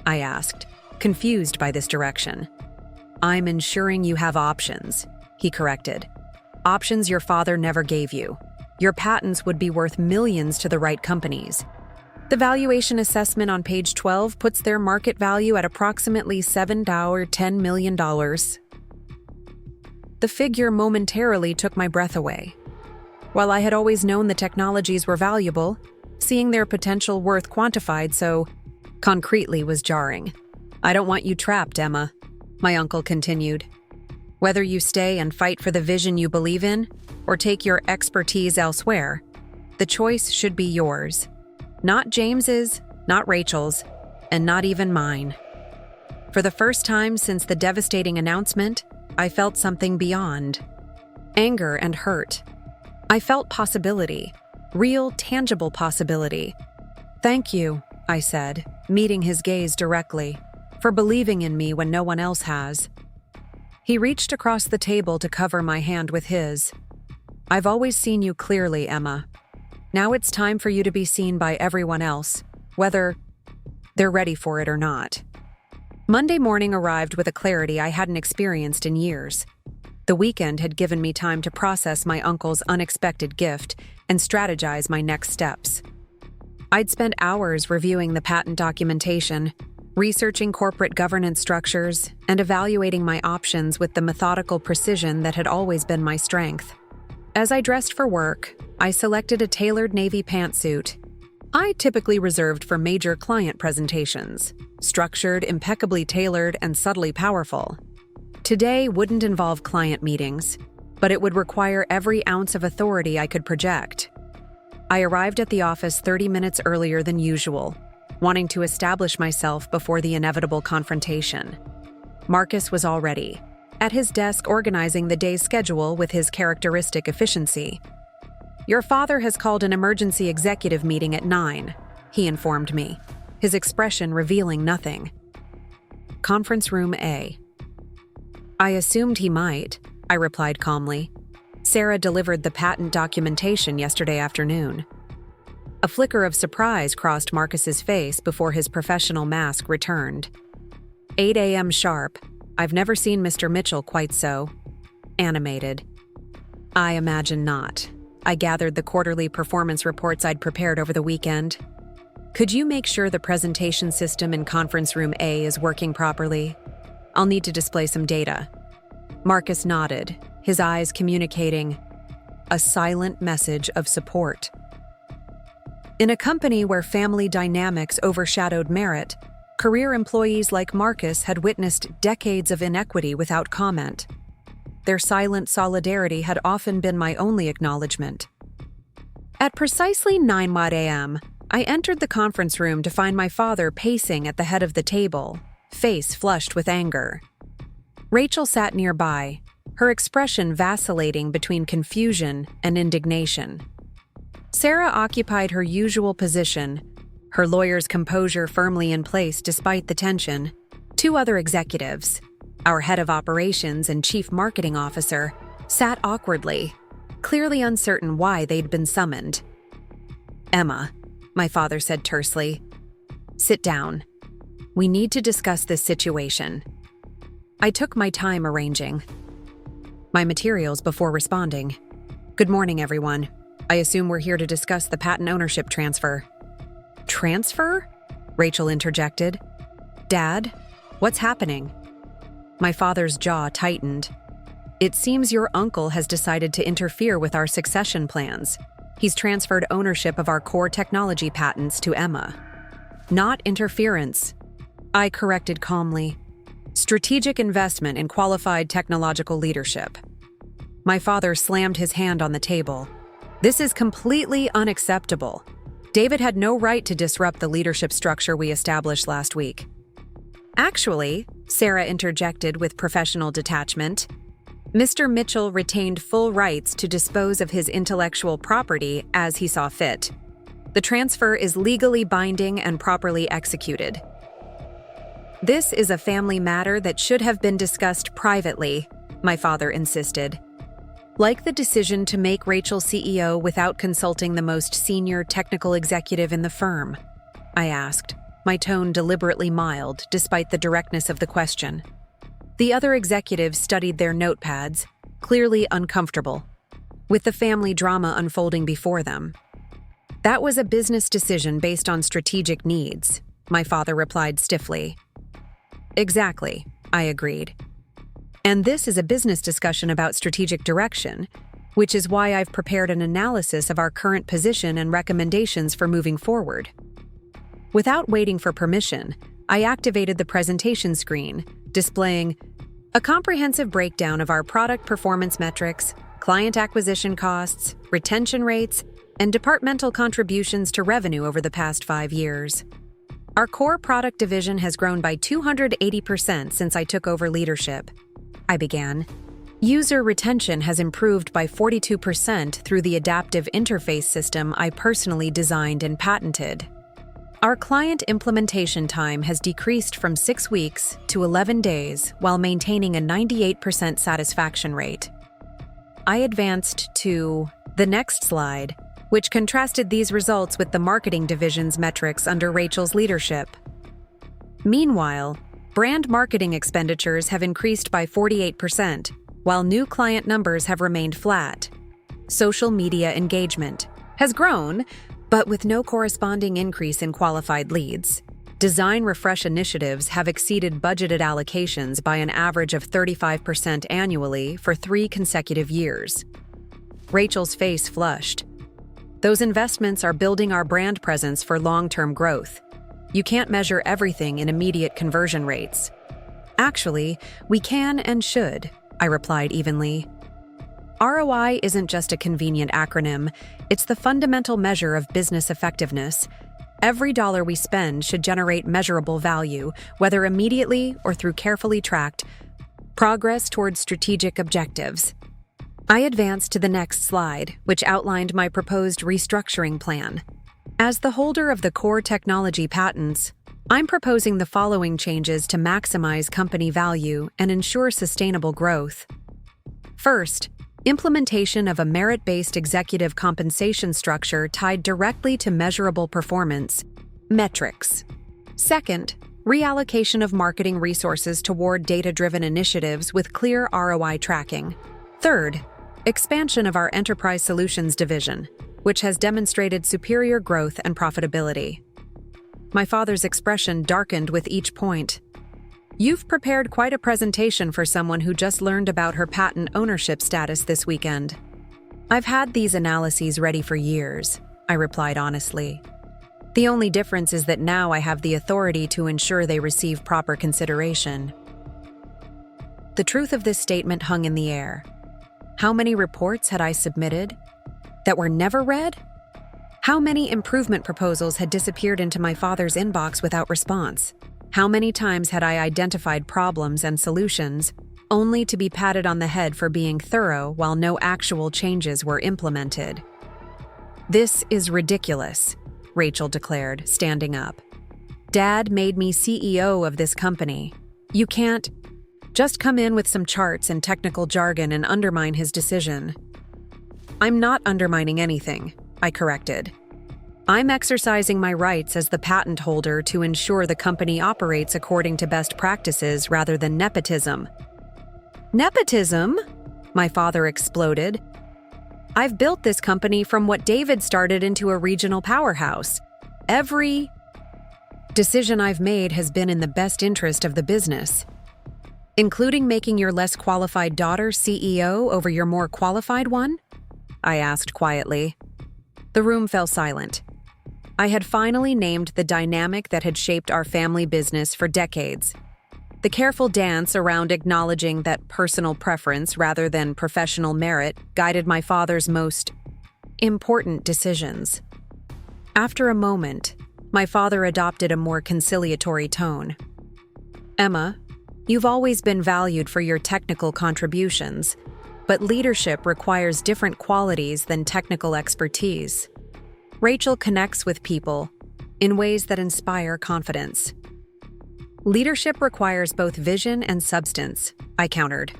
I asked, confused by this direction. "I'm ensuring you have options," he corrected. "Options your father never gave you. Your patents would be worth millions to the right companies. The valuation assessment on page 12 puts their market value at approximately $10 million. The figure momentarily took my breath away. While I had always known the technologies were valuable, seeing their potential worth quantified so concretely was jarring. "I don't want you trapped, Emma," my uncle continued. "Whether you stay and fight for the vision you believe in, or take your expertise elsewhere, the choice should be yours. Not James's, not Rachel's, and not even mine." For the first time since the devastating announcement, I felt something beyond anger and hurt. I felt possibility, real, tangible possibility. "Thank you," I said, meeting his gaze directly, "for believing in me when no one else has." He reached across the table to cover my hand with his. "I've always seen you clearly, Emma. Now it's time for you to be seen by everyone else, whether they're ready for it or not." Monday morning arrived with a clarity I hadn't experienced in years. The weekend had given me time to process my uncle's unexpected gift and strategize my next steps. I'd spent hours reviewing the patent documentation, researching corporate governance structures, and evaluating my options with the methodical precision that had always been my strength. As I dressed for work, I selected a tailored navy pantsuit. I typically reserved for major client presentations, structured, impeccably tailored, and subtly powerful. Today wouldn't involve client meetings, but it would require every ounce of authority I could project. I arrived at the office 30 minutes earlier than usual, wanting to establish myself before the inevitable confrontation. Marcus was already at his desk organizing the day's schedule with his characteristic efficiency. "Your father has called an emergency executive meeting at 9, he informed me, his expression revealing nothing. "Conference room A." "I assumed he might," I replied calmly. Sarah delivered the patent documentation yesterday afternoon. A flicker of surprise crossed Marcus's face before his professional mask returned. 8 a.m. sharp. I've never seen Mr. Mitchell quite so animated. I imagine not. I gathered the quarterly performance reports I'd prepared over the weekend. Could you make sure the presentation system in conference room A is working properly? I'll need to display some data. Marcus nodded, his eyes communicating a silent message of support. In a company where family dynamics overshadowed merit, career employees like Marcus had witnessed decades of inequity without comment. Their silent solidarity had often been my only acknowledgement. At precisely 9 a.m., I entered the conference room to find my father pacing at the head of the table, face flushed with anger. Rachel sat nearby, her expression vacillating between confusion and indignation. Sarah occupied her usual position, her lawyer's composure firmly in place despite the tension. 2 other executives, our head of operations and chief marketing officer, sat awkwardly, clearly uncertain why they'd been summoned. "Emma," my father said tersely, "sit down. We need to discuss this situation." I took my time arranging my materials before responding. "Good morning, everyone. I assume we're here to discuss the patent ownership transfer." "Transfer?" Rachel interjected. "Dad, what's happening?" My father's jaw tightened. "It seems your uncle has decided to interfere with our succession plans. He's transferred ownership of our core technology patents to Emma." "Not interference," I corrected calmly. "Strategic investment in qualified technological leadership." My father slammed his hand on the table. "This is completely unacceptable. David had no right to disrupt the leadership structure we established last week." "Actually," Sarah interjected with professional detachment, "Mr. Mitchell retained full rights to dispose of his intellectual property as he saw fit. The transfer is legally binding and properly executed." "This is a family matter that should have been discussed privately," my father insisted. "Like the decision to make Rachel CEO without consulting the most senior technical executive in the firm?" I asked, my tone deliberately mild despite the directness of the question. The other executives studied their notepads, clearly uncomfortable, with the family drama unfolding before them. "That was a business decision based on strategic needs," my father replied stiffly. "Exactly," I agreed. "And this is a business discussion about strategic direction, which is why I've prepared an analysis of our current position and recommendations for moving forward." Without waiting for permission, I activated the presentation screen, displaying a comprehensive breakdown of our product performance metrics, client acquisition costs, retention rates, and departmental contributions to revenue over the past 5 years. Our core product division has grown by 280% since I took over leadership. I began. User retention has improved by 42% through the adaptive interface system I personally designed and patented. Our client implementation time has decreased from 6 weeks to 11 days while maintaining a 98% satisfaction rate. I advanced to the next slide, which contrasted these results with the marketing division's metrics under Rachel's leadership. Meanwhile, brand marketing expenditures have increased by 48%, while new client numbers have remained flat. Social media engagement has grown, but with no corresponding increase in qualified leads. Design refresh initiatives have exceeded budgeted allocations by an average of 35% annually for 3 consecutive years. Rachel's face flushed. "Those investments are building our brand presence for long-term growth. You can't measure everything in immediate conversion rates." "Actually, we can and should," I replied evenly. ROI isn't just a convenient acronym, it's the fundamental measure of business effectiveness. Every dollar we spend should generate measurable value, whether immediately or through carefully tracked progress towards strategic objectives. I advanced to the next slide, which outlined my proposed restructuring plan. As the holder of the core technology patents, I'm proposing the following changes to maximize company value and ensure sustainable growth. First, implementation of a merit-based executive compensation structure tied directly to measurable performance metrics. Second, reallocation of marketing resources toward data-driven initiatives with clear ROI tracking. Third, expansion of our enterprise solutions division, which has demonstrated superior growth and profitability. My father's expression darkened with each point. You've prepared quite a presentation for someone who just learned about her patent ownership status this weekend. I've had these analyses ready for years, I replied honestly. The only difference is that now I have the authority to ensure they receive proper consideration. The truth of this statement hung in the air. How many reports had I submitted that were never read? How many improvement proposals had disappeared into my father's inbox without response? How many times had I identified problems and solutions, only to be patted on the head for being thorough while no actual changes were implemented? This is ridiculous, Rachel declared, standing up. Dad made me CEO of this company. You can't just come in with some charts and technical jargon and undermine his decision. I'm not undermining anything, I corrected. I'm exercising my rights as the patent holder to ensure the company operates according to best practices rather than nepotism. Nepotism? My father exploded. I've built this company from what David started into a regional powerhouse. Every decision I've made has been in the best interest of the business, including making your less qualified daughter CEO over your more qualified one? I asked quietly. The room fell silent. I had finally named the dynamic that had shaped our family business for decades. The careful dance around acknowledging that personal preference rather than professional merit guided my father's most important decisions. After a moment, my father adopted a more conciliatory tone. Emma, you've always been valued for your technical contributions, but leadership requires different qualities than technical expertise. Rachel connects with people in ways that inspire confidence. Leadership requires both vision and substance, I countered.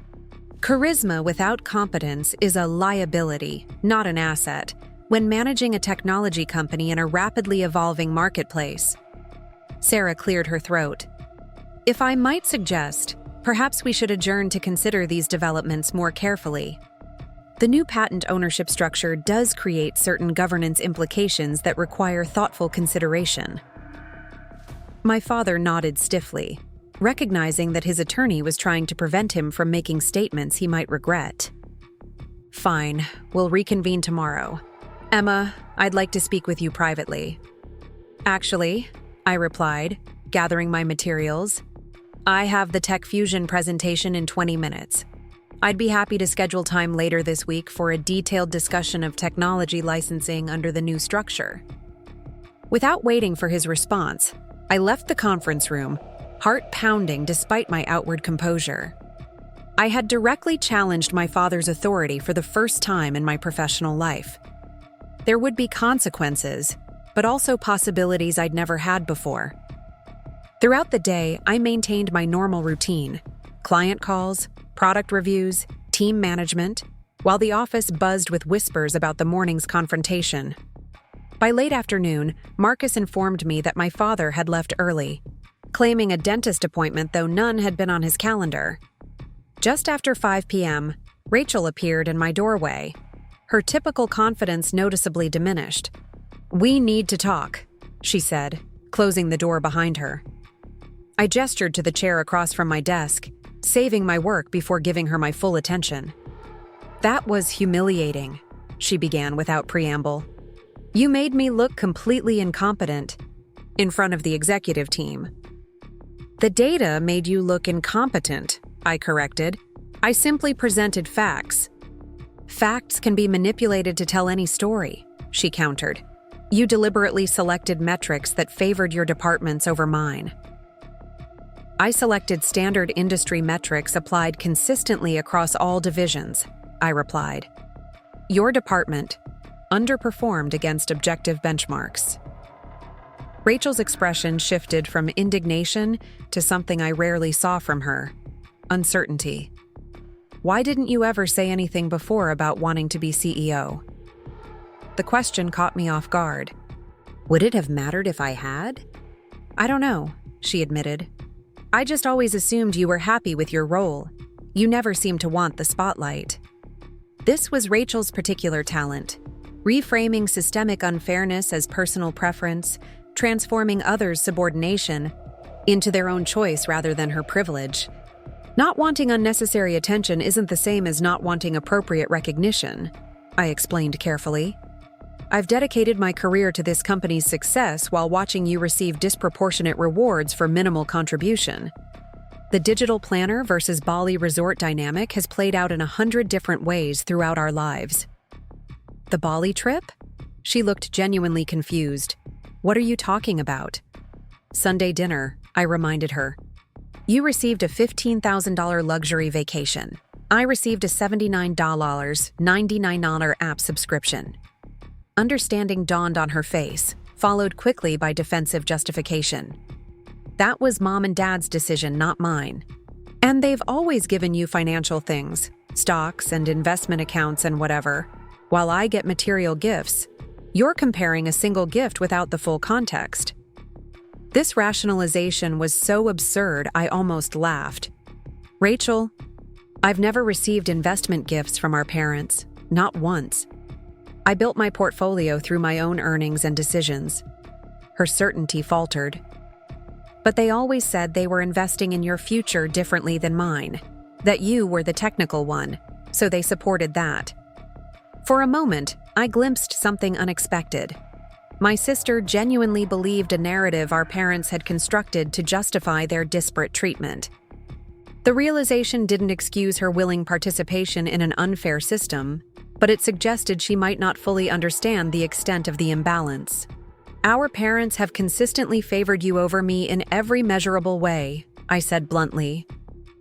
Charisma without competence is a liability, not an asset, when managing a technology company in a rapidly evolving marketplace. Sarah cleared her throat. If I might suggest, perhaps we should adjourn to consider these developments more carefully. The new patent ownership structure does create certain governance implications that require thoughtful consideration. My father nodded stiffly, recognizing that his attorney was trying to prevent him from making statements he might regret. Fine, we'll reconvene tomorrow. Emma, I'd like to speak with you privately. Actually, I replied, gathering my materials, I have the Tech Fusion presentation in 20 minutes. I'd be happy to schedule time later this week for a detailed discussion of technology licensing under the new structure. Without waiting for his response, I left the conference room, heart pounding despite my outward composure. I had directly challenged my father's authority for the first time in my professional life. There would be consequences, but also possibilities I'd never had before. Throughout the day, I maintained my normal routine: client calls, product reviews, team management, while the office buzzed with whispers about the morning's confrontation. By late afternoon, Marcus informed me that my father had left early, claiming a dentist appointment though none had been on his calendar. Just after 5 p.m., Rachel appeared in my doorway. Her typical confidence noticeably diminished. "We need to talk," she said, closing the door behind her. I gestured to the chair across from my desk, saving my work before giving her my full attention. "That was humiliating," she began without preamble. "You made me look completely incompetent in front of the executive team." "The data made you look incompetent," I corrected. "I simply presented facts." "Facts can be manipulated to tell any story," she countered. "You deliberately selected metrics that favored your departments over mine." "I selected standard industry metrics applied consistently across all divisions," I replied. "Your department underperformed against objective benchmarks." Rachel's expression shifted from indignation to something I rarely saw from her: uncertainty. Why didn't you ever say anything before about wanting to be CEO? The question caught me off guard. Would it have mattered if I had? I don't know, she admitted. I just always assumed you were happy with your role. You never seemed to want the spotlight. This was Rachel's particular talent, reframing systemic unfairness as personal preference, transforming others' subordination into their own choice rather than her privilege. Not wanting unnecessary attention isn't the same as not wanting appropriate recognition, I explained carefully. I've dedicated my career to this company's success while watching you receive disproportionate rewards for minimal contribution. The digital planner versus Bali resort dynamic has played out in 100 different ways throughout our lives. The Bali trip? She looked genuinely confused. What are you talking about? Sunday dinner, I reminded her. You received a $15,000 luxury vacation. I received a $79.99 app subscription. Understanding dawned on her face, followed quickly by defensive justification. That was Mom and Dad's decision, not mine. And they've always given you financial things, stocks and investment accounts and whatever, while I get material gifts. You're comparing a single gift without the full context. This rationalization was so absurd I almost laughed. Rachel, I've never received investment gifts from our parents, not once. I built my portfolio through my own earnings and decisions. Her certainty faltered. But they always said they were investing in your future differently than mine, that you were the technical one, so they supported that. For a moment, I glimpsed something unexpected. My sister genuinely believed a narrative our parents had constructed to justify their disparate treatment. The realization didn't excuse her willing participation in an unfair system, but it suggested she might not fully understand the extent of the imbalance. Our parents have consistently favored you over me in every measurable way, I said bluntly.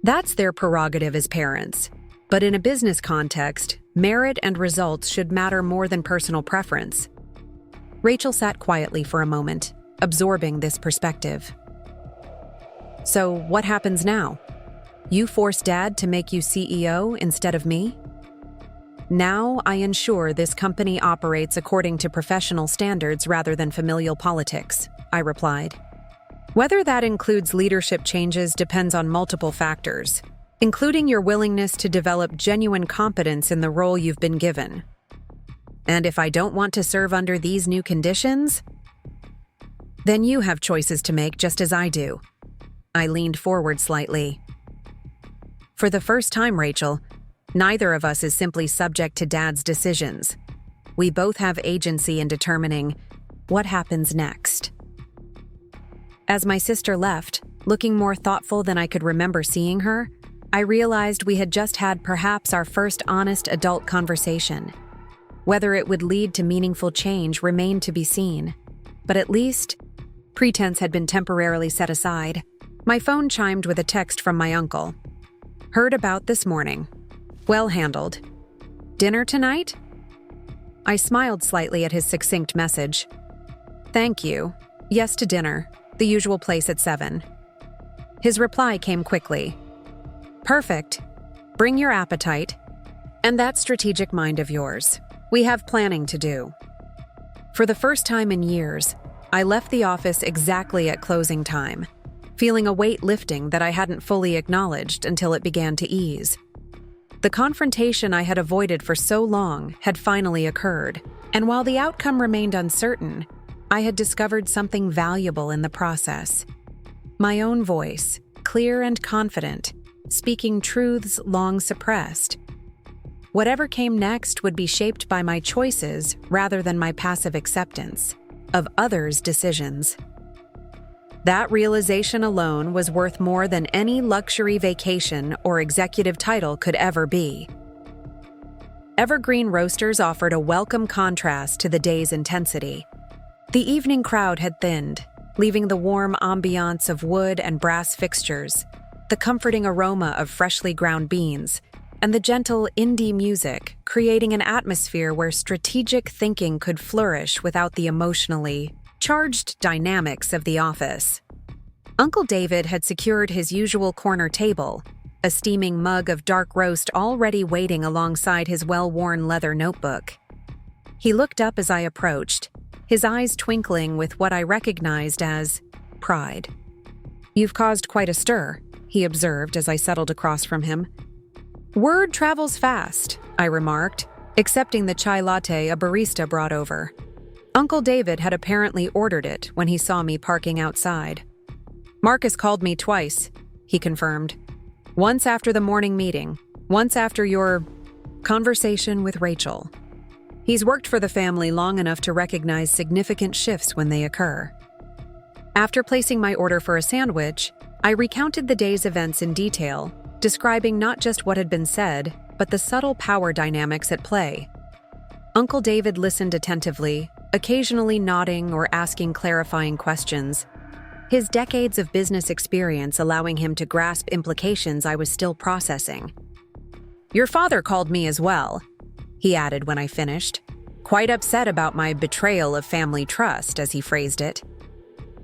That's their prerogative as parents. But in a business context, merit and results should matter more than personal preference. Rachel sat quietly for a moment, absorbing this perspective. So what happens now? You force Dad to make you CEO instead of me? Now I ensure this company operates according to professional standards rather than familial politics, I replied. Whether that includes leadership changes depends on multiple factors, including your willingness to develop genuine competence in the role you've been given. And if I don't want to serve under these new conditions, then you have choices to make just as I do. I leaned forward slightly. For the first time, Rachel, neither of us is simply subject to Dad's decisions. We both have agency in determining what happens next. As my sister left, looking more thoughtful than I could remember seeing her, I realized we had just had perhaps our first honest adult conversation. Whether it would lead to meaningful change remained to be seen. But at least, pretense had been temporarily set aside. My phone chimed with a text from my uncle. Heard about this morning. Well handled. Dinner tonight? I smiled slightly at his succinct message. Thank you. Yes to dinner. The usual place at 7. His reply came quickly. Perfect. Bring your appetite. And that strategic mind of yours. We have planning to do. For the first time in years, I left the office exactly at closing time, feeling a weight lifting that I hadn't fully acknowledged until it began to ease. The confrontation I had avoided for so long had finally occurred, and while the outcome remained uncertain, I had discovered something valuable in the process. My own voice, clear and confident, speaking truths long suppressed. Whatever came next would be shaped by my choices rather than my passive acceptance of others' decisions. That realization alone was worth more than any luxury vacation or executive title could ever be. Evergreen Roasters offered a welcome contrast to the day's intensity. The evening crowd had thinned, leaving the warm ambiance of wood and brass fixtures, the comforting aroma of freshly ground beans, and the gentle indie music, creating an atmosphere where strategic thinking could flourish without the emotionally charged dynamics of the office. Uncle David had secured his usual corner table, a steaming mug of dark roast already waiting alongside his well-worn leather notebook. He looked up as I approached, his eyes twinkling with what I recognized as pride. "You've caused quite a stir," he observed as I settled across from him. "Word travels fast," I remarked, accepting the chai latte a barista brought over. Uncle David had apparently ordered it when he saw me parking outside. "Marcus called me twice," he confirmed. "Once after the morning meeting, once after your conversation with Rachel. He's worked for the family long enough to recognize significant shifts when they occur." After placing my order for a sandwich, I recounted the day's events in detail, describing not just what had been said, but the subtle power dynamics at play. Uncle David listened attentively, occasionally nodding or asking clarifying questions, his decades of business experience allowing him to grasp implications I was still processing. "Your father called me as well," he added when I finished, quite upset about my betrayal of family trust, as he phrased it.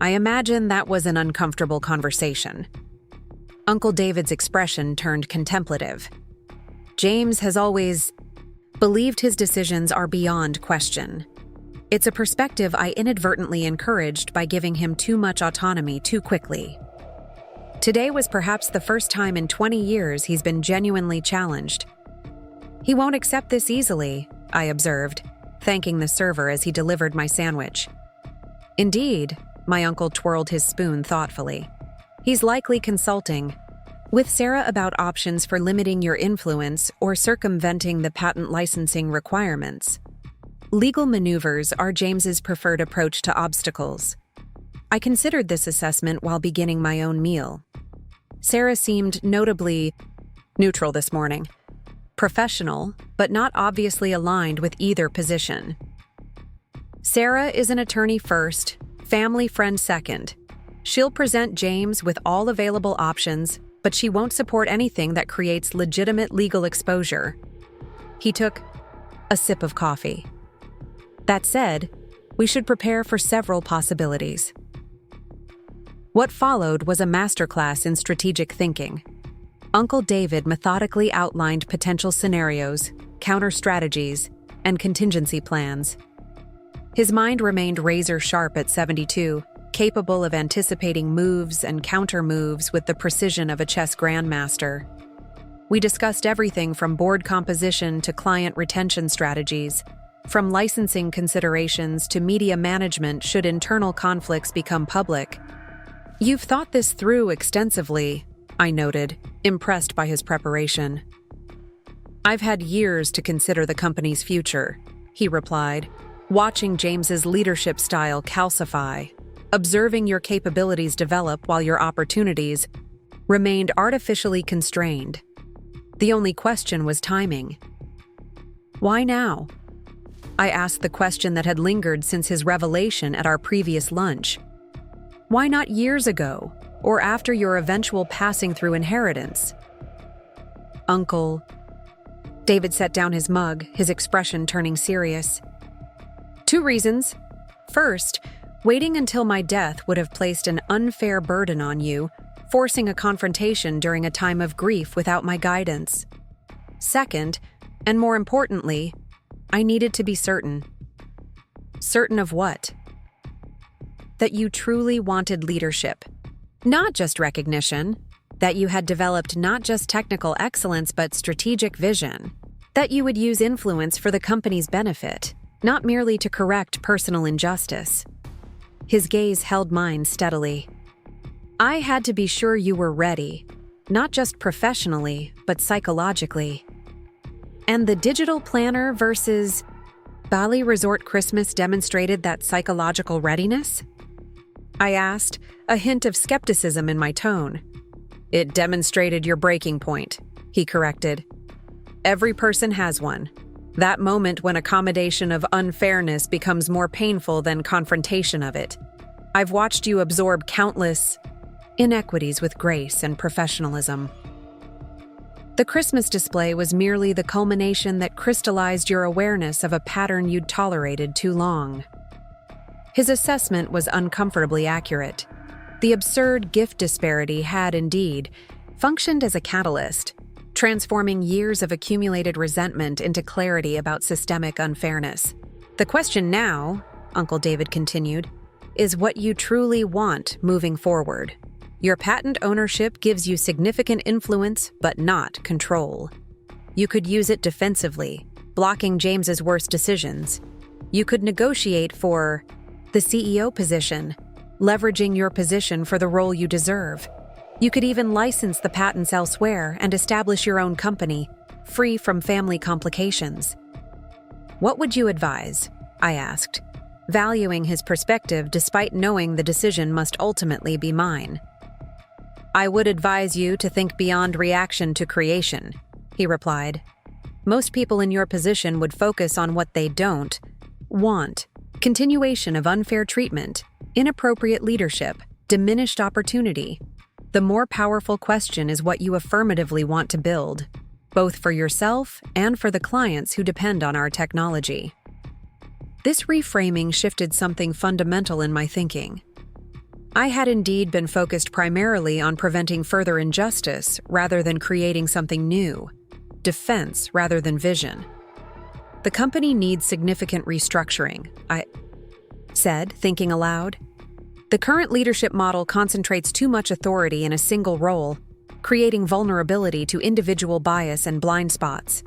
I imagine that was an uncomfortable conversation. Uncle David's expression turned contemplative. "James has always believed his decisions are beyond question. It's a perspective I inadvertently encouraged by giving him too much autonomy too quickly. Today was perhaps the first time in 20 years he's been genuinely challenged. He won't accept this easily," I observed, thanking the server as he delivered my sandwich. "Indeed," my uncle twirled his spoon thoughtfully. "He's likely consulting with Sarah about options for limiting your influence or circumventing the patent licensing requirements. Legal maneuvers are James's preferred approach to obstacles. I considered this assessment while beginning my own meal. Sarah seemed notably neutral this morning. Professional, but not obviously aligned with either position. Sarah is an attorney first, family friend second. She'll present James with all available options, but she won't support anything that creates legitimate legal exposure." He took a sip of coffee. "That said, we should prepare for several possibilities." What followed was a masterclass in strategic thinking. Uncle David methodically outlined potential scenarios, counter-strategies, and contingency plans. His mind remained razor-sharp at 72, capable of anticipating moves and counter-moves with the precision of a chess grandmaster. We discussed everything from board composition to client retention strategies, from licensing considerations to media management should internal conflicts become public. "You've thought this through extensively," I noted, impressed by his preparation. "I've had years to consider the company's future," he replied, watching James's leadership style calcify, observing your capabilities develop while your opportunities remained artificially constrained. The only question was timing. "Why now?" I asked the question that had lingered since his revelation at our previous lunch. "Why not years ago, or after your eventual passing through inheritance?" "Uncle..." David set down his mug, his expression turning serious. "Two reasons. First, waiting until my death would have placed an unfair burden on you, forcing a confrontation during a time of grief without my guidance. Second, and more importantly, I needed to be certain." "Certain of what?" "That you truly wanted leadership. Not just recognition. That you had developed not just technical excellence but strategic vision. That you would use influence for the company's benefit, not merely to correct personal injustice." His gaze held mine steadily. "I had to be sure you were ready, not just professionally, but psychologically." "And the digital planner versus Bali Resort Christmas demonstrated that psychological readiness?" I asked, a hint of skepticism in my tone. "It demonstrated your breaking point," he corrected. "Every person has one. That moment when accommodation of unfairness becomes more painful than confrontation of it. I've watched you absorb countless inequities with grace and professionalism. The Christmas display was merely the culmination that crystallized your awareness of a pattern you'd tolerated too long." His assessment was uncomfortably accurate. The absurd gift disparity had, indeed, functioned as a catalyst, transforming years of accumulated resentment into clarity about systemic unfairness. The question now, Uncle David continued, is what you truly want moving forward. Your patent ownership gives you significant influence, but not control. You could use it defensively, blocking James's worst decisions. You could negotiate for the CEO position, leveraging your position for the role you deserve. You could even license the patents elsewhere and establish your own company, free from family complications. What would you advise? I asked, valuing his perspective despite knowing the decision must ultimately be mine. I would advise you to think beyond reaction to creation, he replied. Most people in your position would focus on what they don't want: continuation of unfair treatment, inappropriate leadership, diminished opportunity. The more powerful question is what you affirmatively want to build, both for yourself and for the clients who depend on our technology. This reframing shifted something fundamental in my thinking. I had indeed been focused primarily on preventing further injustice rather than creating something new, defense rather than vision. The company needs significant restructuring, I said, thinking aloud. The current leadership model concentrates too much authority in a single role, creating vulnerability to individual bias and blind spots.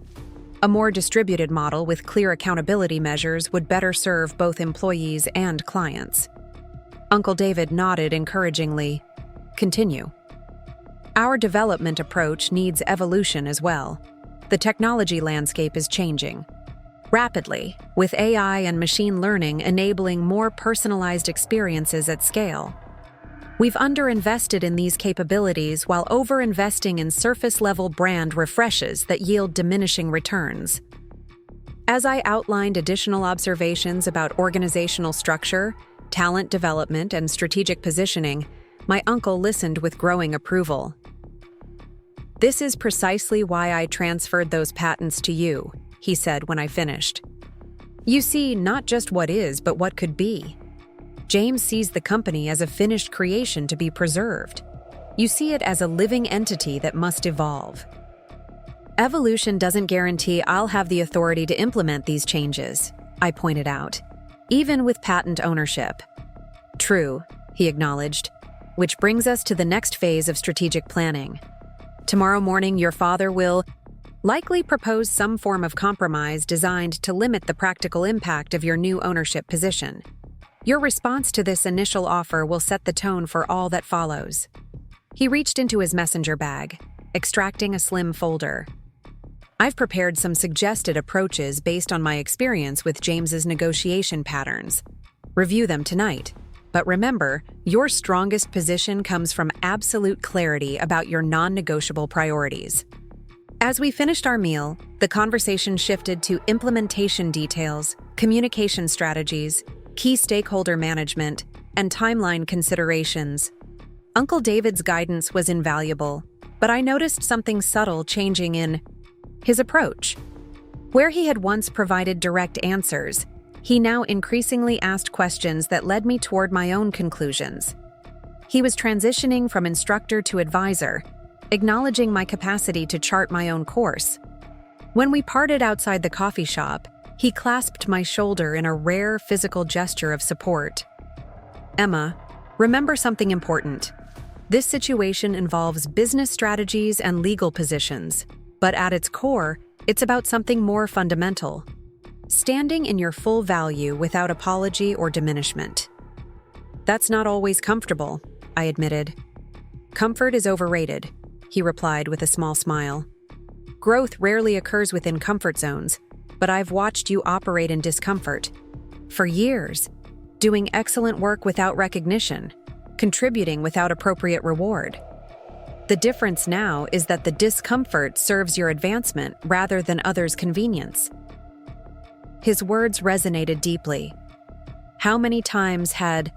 A more distributed model with clear accountability measures would better serve both employees and clients. Uncle David nodded encouragingly. Continue. Our development approach needs evolution as well. The technology landscape is changing rapidly, with AI and machine learning enabling more personalized experiences at scale. We've underinvested in these capabilities while overinvesting in surface-level brand refreshes that yield diminishing returns. As I outlined additional observations about organizational structure, talent development, and strategic positioning, my uncle listened with growing approval. This is precisely why I transferred those patents to you, he said when I finished. You see not just what is, but what could be. James sees the company as a finished creation to be preserved. You see it as a living entity that must evolve. Evolution doesn't guarantee I'll have the authority to implement these changes, I pointed out, even with patent ownership. True, he acknowledged, which brings us to the next phase of strategic planning. Tomorrow morning, your father will likely propose some form of compromise designed to limit the practical impact of your new ownership position. Your response to this initial offer will set the tone for all that follows. He reached into his messenger bag, extracting a slim folder. I've prepared some suggested approaches based on my experience with James's negotiation patterns. Review them tonight. But remember, your strongest position comes from absolute clarity about your non-negotiable priorities. As we finished our meal, the conversation shifted to implementation details, communication strategies, key stakeholder management, and timeline considerations. Uncle David's guidance was invaluable, but I noticed something subtle changing in his approach. Where he had once provided direct answers, he now increasingly asked questions that led me toward my own conclusions. He was transitioning from instructor to advisor, acknowledging my capacity to chart my own course. When we parted outside the coffee shop, he clasped my shoulder in a rare physical gesture of support. Emma, remember something important. This situation involves business strategies and legal positions, but at its core, it's about something more fundamental. Standing in your full value without apology or diminishment. That's not always comfortable, I admitted. Comfort is overrated, he replied with a small smile. Growth rarely occurs within comfort zones, but I've watched you operate in discomfort. For years, doing excellent work without recognition, contributing without appropriate reward. The difference now is that the discomfort serves your advancement rather than others' convenience. His words resonated deeply. How many times had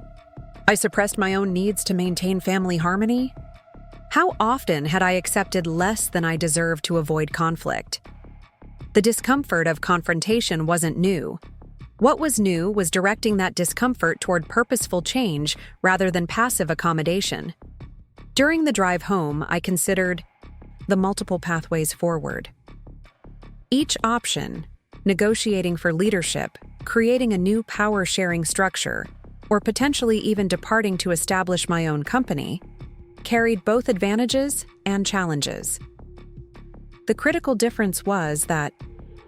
I suppressed my own needs to maintain family harmony? How often had I accepted less than I deserved to avoid conflict? The discomfort of confrontation wasn't new. What was new was directing that discomfort toward purposeful change rather than passive accommodation. During the drive home, I considered the multiple pathways forward. Each option, negotiating for leadership, creating a new power-sharing structure, or potentially even departing to establish my own company, carried both advantages and challenges. The critical difference was that,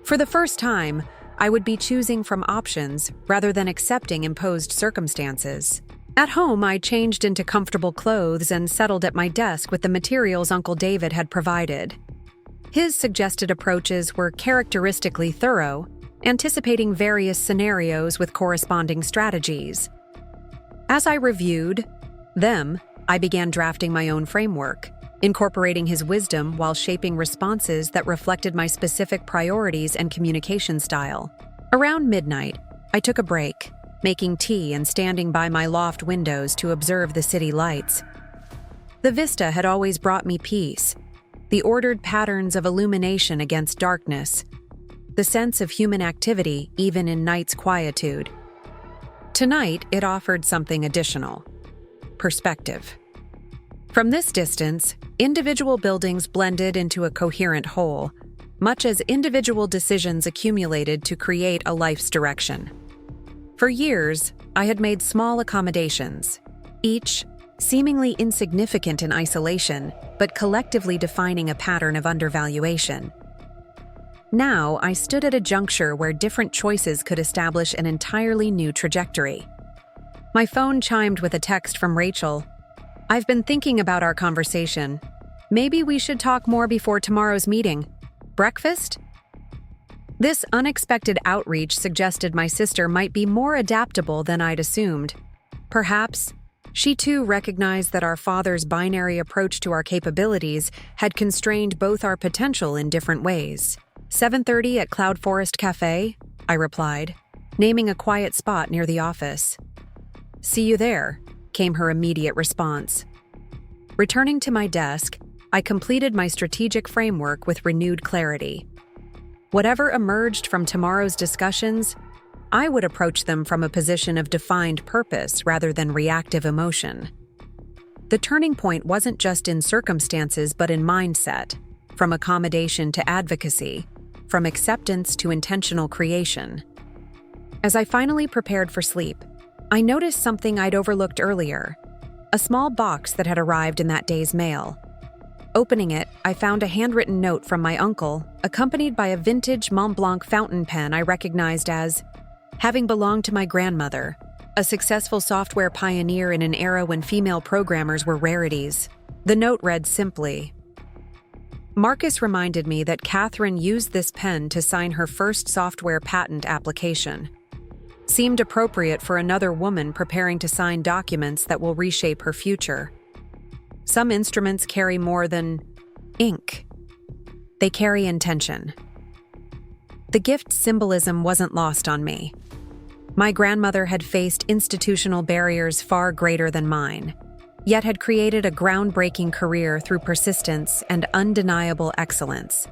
for the first time, I would be choosing from options rather than accepting imposed circumstances. At home, I changed into comfortable clothes and settled at my desk with the materials Uncle David had provided. His suggested approaches were characteristically thorough, anticipating various scenarios with corresponding strategies. As I reviewed them, I began drafting my own framework, incorporating his wisdom while shaping responses that reflected my specific priorities and communication style. Around midnight, I took a break, making tea and standing by my loft windows to observe the city lights. The vista had always brought me peace, the ordered patterns of illumination against darkness, the sense of human activity even in night's quietude. Tonight, it offered something additional: perspective. From this distance, individual buildings blended into a coherent whole, much as individual decisions accumulated to create a life's direction. For years, I had made small accommodations, each seemingly insignificant in isolation, but collectively defining a pattern of undervaluation. Now, I stood at a juncture where different choices could establish an entirely new trajectory. My phone chimed with a text from Rachel. "I've been thinking about our conversation. Maybe we should talk more before tomorrow's meeting. Breakfast?" This unexpected outreach suggested my sister might be more adaptable than I'd assumed. Perhaps she too recognized that our father's binary approach to our capabilities had constrained both our potential in different ways. 7:30 at Cloud Forest Cafe, I replied, naming a quiet spot near the office. "See you there," came her immediate response. Returning to my desk, I completed my strategic framework with renewed clarity. Whatever emerged from tomorrow's discussions, I would approach them from a position of defined purpose rather than reactive emotion. The turning point wasn't just in circumstances but in mindset, from accommodation to advocacy, from acceptance to intentional creation. As I finally prepared for sleep, I noticed something I'd overlooked earlier: a small box that had arrived in that day's mail. Opening it, I found a handwritten note from my uncle, accompanied by a vintage Mont Blanc fountain pen I recognized as having belonged to my grandmother, a successful software pioneer in an era when female programmers were rarities. The note read simply, "Marcus reminded me that Catherine used this pen to sign her first software patent application. Seemed appropriate for another woman preparing to sign documents that will reshape her future. Some instruments carry more than ink. They carry intention." The gift's symbolism wasn't lost on me. My grandmother had faced institutional barriers far greater than mine, yet had created a groundbreaking career through persistence and undeniable excellence.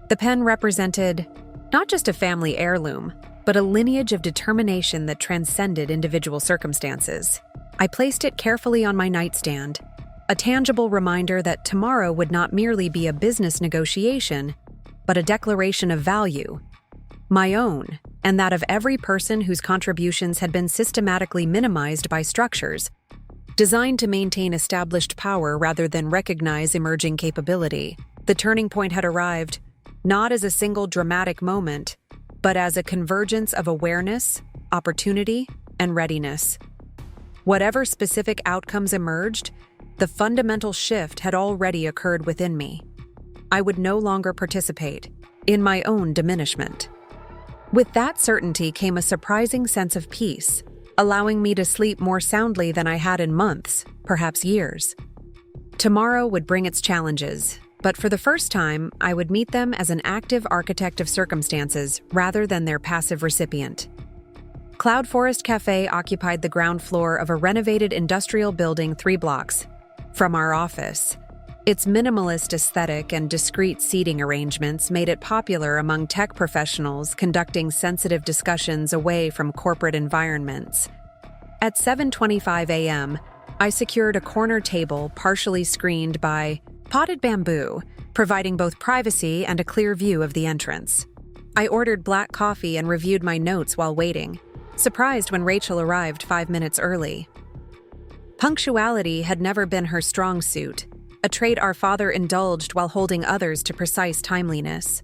The pen represented not just a family heirloom, but a lineage of determination that transcended individual circumstances. I placed it carefully on my nightstand, a tangible reminder that tomorrow would not merely be a business negotiation, but a declaration of value, my own, and that of every person whose contributions had been systematically minimized by structures designed to maintain established power rather than recognize emerging capability. The turning point had arrived, not as a single dramatic moment, but as a convergence of awareness, opportunity, and readiness. Whatever specific outcomes emerged, the fundamental shift had already occurred within me. I would no longer participate in my own diminishment. With that certainty came a surprising sense of peace, allowing me to sleep more soundly than I had in months, perhaps years. Tomorrow would bring its challenges, but for the first time, I would meet them as an active architect of circumstances rather than their passive recipient. Cloud Forest Cafe occupied the ground floor of a renovated industrial building 3 blocks from our office. Its minimalist aesthetic and discreet seating arrangements made it popular among tech professionals conducting sensitive discussions away from corporate environments. At 7:25 a.m., I secured a corner table partially screened by potted bamboo, providing both privacy and a clear view of the entrance. I ordered black coffee and reviewed my notes while waiting, surprised when Rachel arrived 5 minutes early. Punctuality had never been her strong suit, a trait our father indulged while holding others to precise timeliness.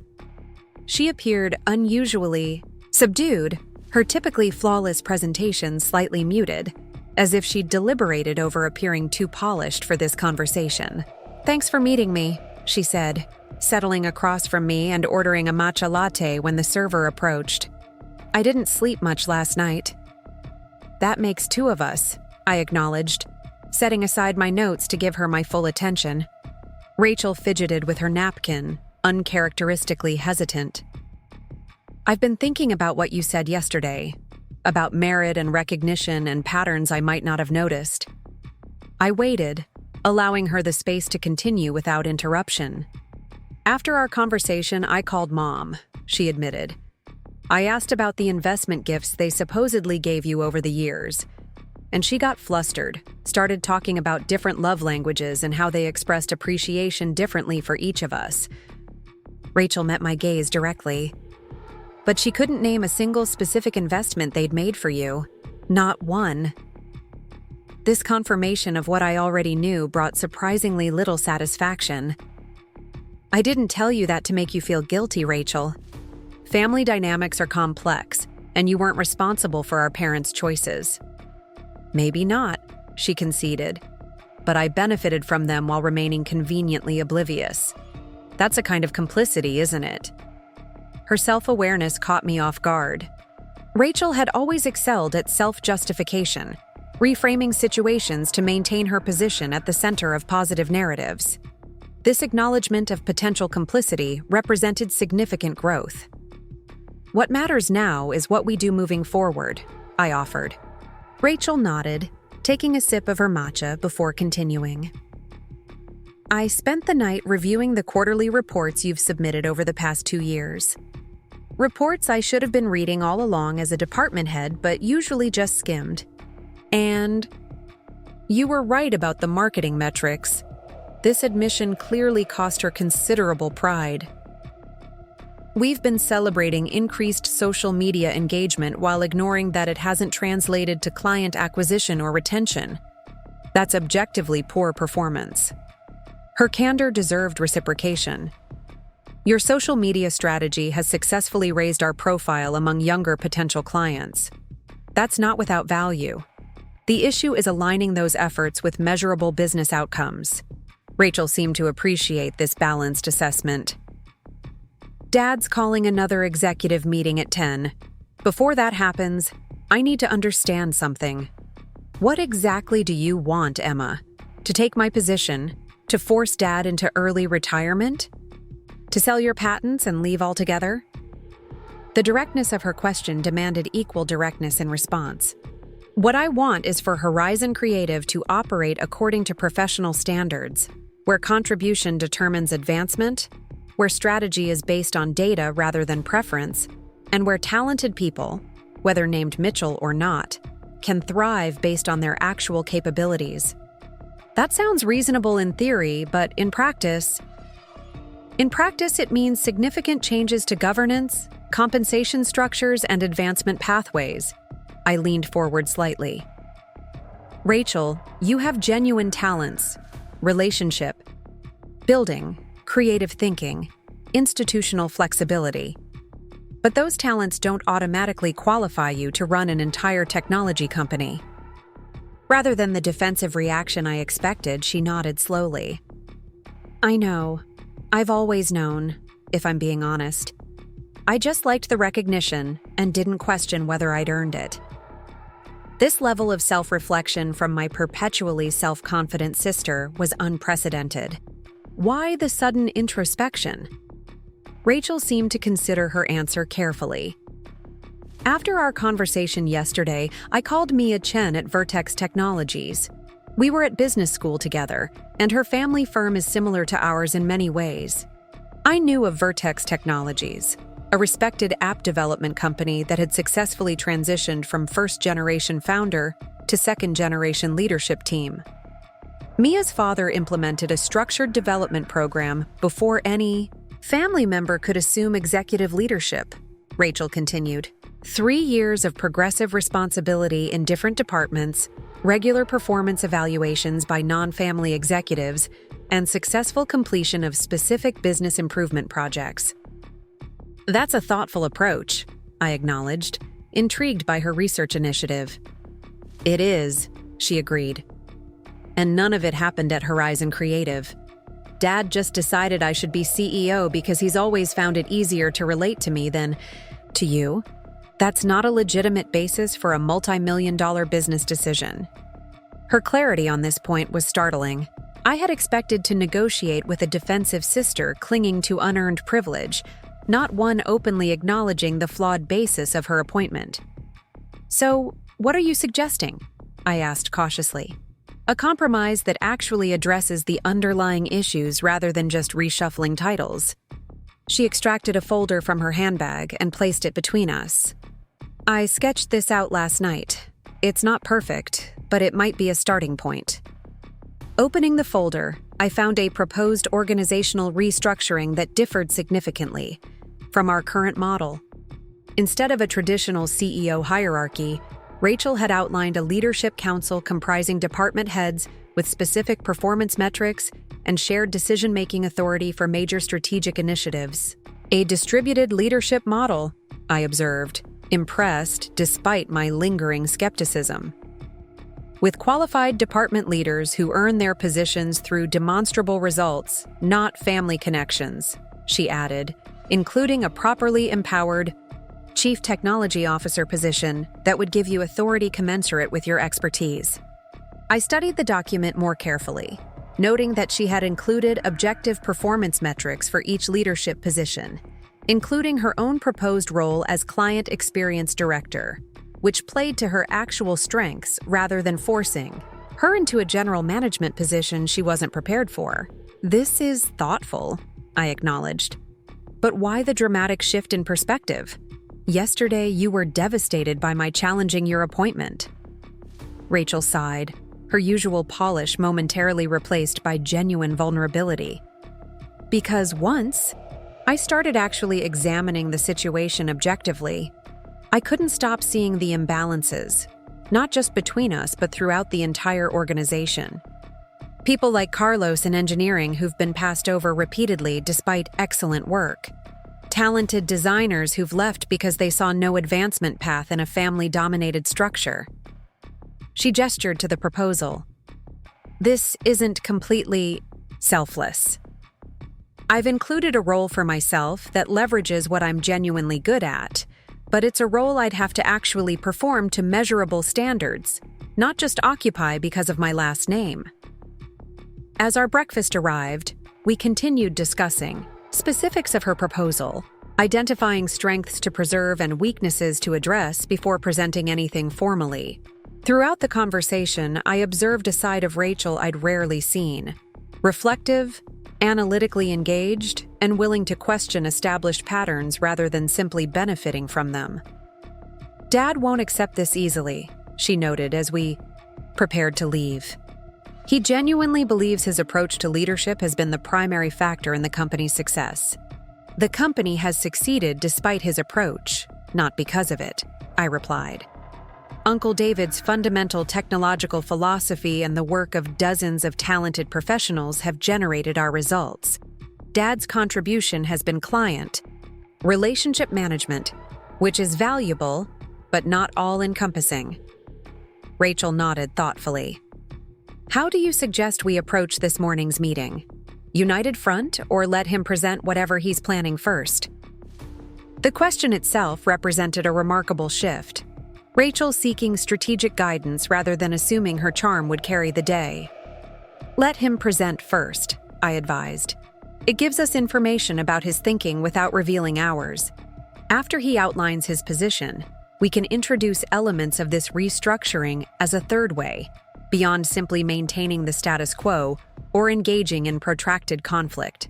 She appeared unusually subdued, her typically flawless presentation slightly muted, as if she'd deliberated over appearing too polished for this conversation. "Thanks for meeting me," she said, settling across from me and ordering a matcha latte when the server approached. "I didn't sleep much last night." "That makes 2 of us," I acknowledged, setting aside my notes to give her my full attention. Rachel fidgeted with her napkin, uncharacteristically hesitant. "I've been thinking about what you said yesterday, about merit and recognition and patterns I might not have noticed." I waited, allowing her the space to continue without interruption. "After our conversation, I called Mom," she admitted. "I asked about the investment gifts they supposedly gave you over the years, and she got flustered, started talking about different love languages and how they expressed appreciation differently for each of us." Rachel met my gaze directly. "But she couldn't name a single specific investment they'd made for you. Not one." This confirmation of what I already knew brought surprisingly little satisfaction. "I didn't tell you that to make you feel guilty, Rachel. Family dynamics are complex, and you weren't responsible for our parents' choices." "Maybe not," she conceded, "but I benefited from them while remaining conveniently oblivious. That's a kind of complicity, isn't it?" Her self-awareness caught me off guard. Rachel had always excelled at self-justification, reframing situations to maintain her position at the center of positive narratives. This acknowledgement of potential complicity represented significant growth. "What matters now is what we do moving forward," I offered. Rachel nodded, taking a sip of her matcha before continuing. "I spent the night reviewing the quarterly reports you've submitted over the past 2 years. Reports I should have been reading all along as a department head, but usually just skimmed. And you were right about the marketing metrics." This admission clearly cost her considerable pride. "We've been celebrating increased social media engagement while ignoring that it hasn't translated to client acquisition or retention. That's objectively poor performance." Her candor deserved reciprocation. "Your social media strategy has successfully raised our profile among younger potential clients. That's not without value. The issue is aligning those efforts with measurable business outcomes." Rachel seemed to appreciate this balanced assessment. "Dad's calling another executive meeting at 10. Before that happens, I need to understand something. What exactly do you want, Emma? To take my position? To force Dad into early retirement? To sell your patents and leave altogether?" The directness of her question demanded equal directness in response. "What I want is for Horizon Creative to operate according to professional standards, where contribution determines advancement, where strategy is based on data rather than preference, and where talented people, whether named Mitchell or not, can thrive based on their actual capabilities." That sounds reasonable in theory, but in practice, it means significant changes to governance, compensation structures, and advancement pathways. I leaned forward slightly. "Rachel, you have genuine talents, relationship building, creative thinking, institutional flexibility. But those talents don't automatically qualify you to run an entire technology company." Rather than the defensive reaction I expected, she nodded slowly. "I know. I've always known, if I'm being honest. I just liked the recognition and didn't question whether I'd earned it." This level of self-reflection from my perpetually self-confident sister was unprecedented. Why the sudden introspection? Rachel seemed to consider her answer carefully. "After our conversation yesterday, I called Mia Chen at Vertex Technologies. We were at business school together, and her family firm is similar to ours in many ways. I knew of Vertex Technologies, a respected app development company that had successfully transitioned from first-generation founder to second-generation leadership team. Mia's father implemented a structured development program before any family member could assume executive leadership, Rachel continued. 3 years of progressive responsibility in different departments, regular performance evaluations by non-family executives, and successful completion of specific business improvement projects. That's a thoughtful approach, I acknowledged, intrigued by her research initiative. It is, she agreed. And none of it happened at Horizon Creative. Dad just decided I should be CEO because he's always found it easier to relate to me than to you. That's not a legitimate basis for a multi-million-dollar business decision. Her clarity on this point was startling. I had expected to negotiate with a defensive sister clinging to unearned privilege, not one openly acknowledging the flawed basis of her appointment. So, what are you suggesting? I asked cautiously. A compromise that actually addresses the underlying issues rather than just reshuffling titles. She extracted a folder from her handbag and placed it between us. I sketched this out last night. It's not perfect, but it might be a starting point. Opening the folder, I found a proposed organizational restructuring that differed significantly from our current model. Instead of a traditional CEO hierarchy, Rachel had outlined a leadership council comprising department heads with specific performance metrics and shared decision-making authority for major strategic initiatives. A distributed leadership model, I observed, impressed despite my lingering skepticism. With qualified department leaders who earn their positions through demonstrable results, not family connections, she added, including a properly empowered Chief Technology Officer position that would give you authority commensurate with your expertise. I studied the document more carefully, noting that she had included objective performance metrics for each leadership position, including her own proposed role as Client Experience Director, which played to her actual strengths rather than forcing her into a general management position she wasn't prepared for. This is thoughtful, I acknowledged. But why the dramatic shift in perspective? Yesterday, you were devastated by my challenging your appointment. Rachel sighed, her usual polish momentarily replaced by genuine vulnerability. Because once I started actually examining the situation objectively, I couldn't stop seeing the imbalances, not just between us, but throughout the entire organization. People like Carlos in engineering who've been passed over repeatedly despite excellent work. Talented designers who've left because they saw no advancement path in a family-dominated structure. She gestured to the proposal. This isn't completely selfless. I've included a role for myself that leverages what I'm genuinely good at, but it's a role I'd have to actually perform to measurable standards, not just occupy because of my last name. As our breakfast arrived, we continued discussing specifics of her proposal, identifying strengths to preserve and weaknesses to address before presenting anything formally. Throughout the conversation, I observed a side of Rachel I'd rarely seen. Reflective, analytically engaged, and willing to question established patterns rather than simply benefiting from them. Dad won't accept this easily, she noted as we prepared to leave. He genuinely believes his approach to leadership has been the primary factor in the company's success. The company has succeeded despite his approach, not because of it, I replied. Uncle David's fundamental technological philosophy and the work of dozens of talented professionals have generated our results. Dad's contribution has been client, relationship management, which is valuable, but not all-encompassing. Rachel nodded thoughtfully. How do you suggest we approach this morning's meeting? United front, or let him present whatever he's planning first? The question itself represented a remarkable shift. Rachel seeking strategic guidance rather than assuming her charm would carry the day. Let him present first, I advised. It gives us information about his thinking without revealing ours. After he outlines his position, we can introduce elements of this restructuring as a third way, beyond simply maintaining the status quo or engaging in protracted conflict.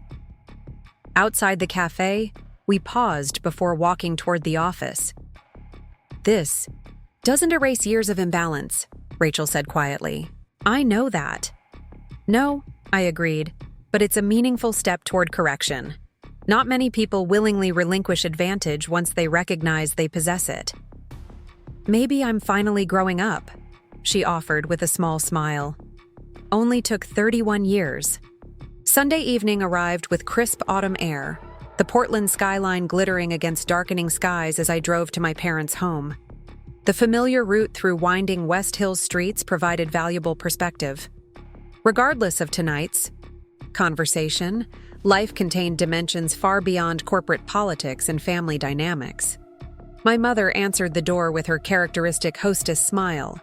Outside the cafe, we paused before walking toward the office. This doesn't erase years of imbalance, Rachel said quietly. I know that. No, I agreed, but it's a meaningful step toward correction. Not many people willingly relinquish advantage once they recognize they possess it. Maybe I'm finally growing up, she offered with a small smile. Only took 31 years. Sunday evening arrived with crisp autumn air, the Portland skyline glittering against darkening skies as I drove to my parents' home. The familiar route through winding West Hills streets provided valuable perspective. Regardless of tonight's conversation, life contained dimensions far beyond corporate politics and family dynamics. My mother answered the door with her characteristic hostess smile.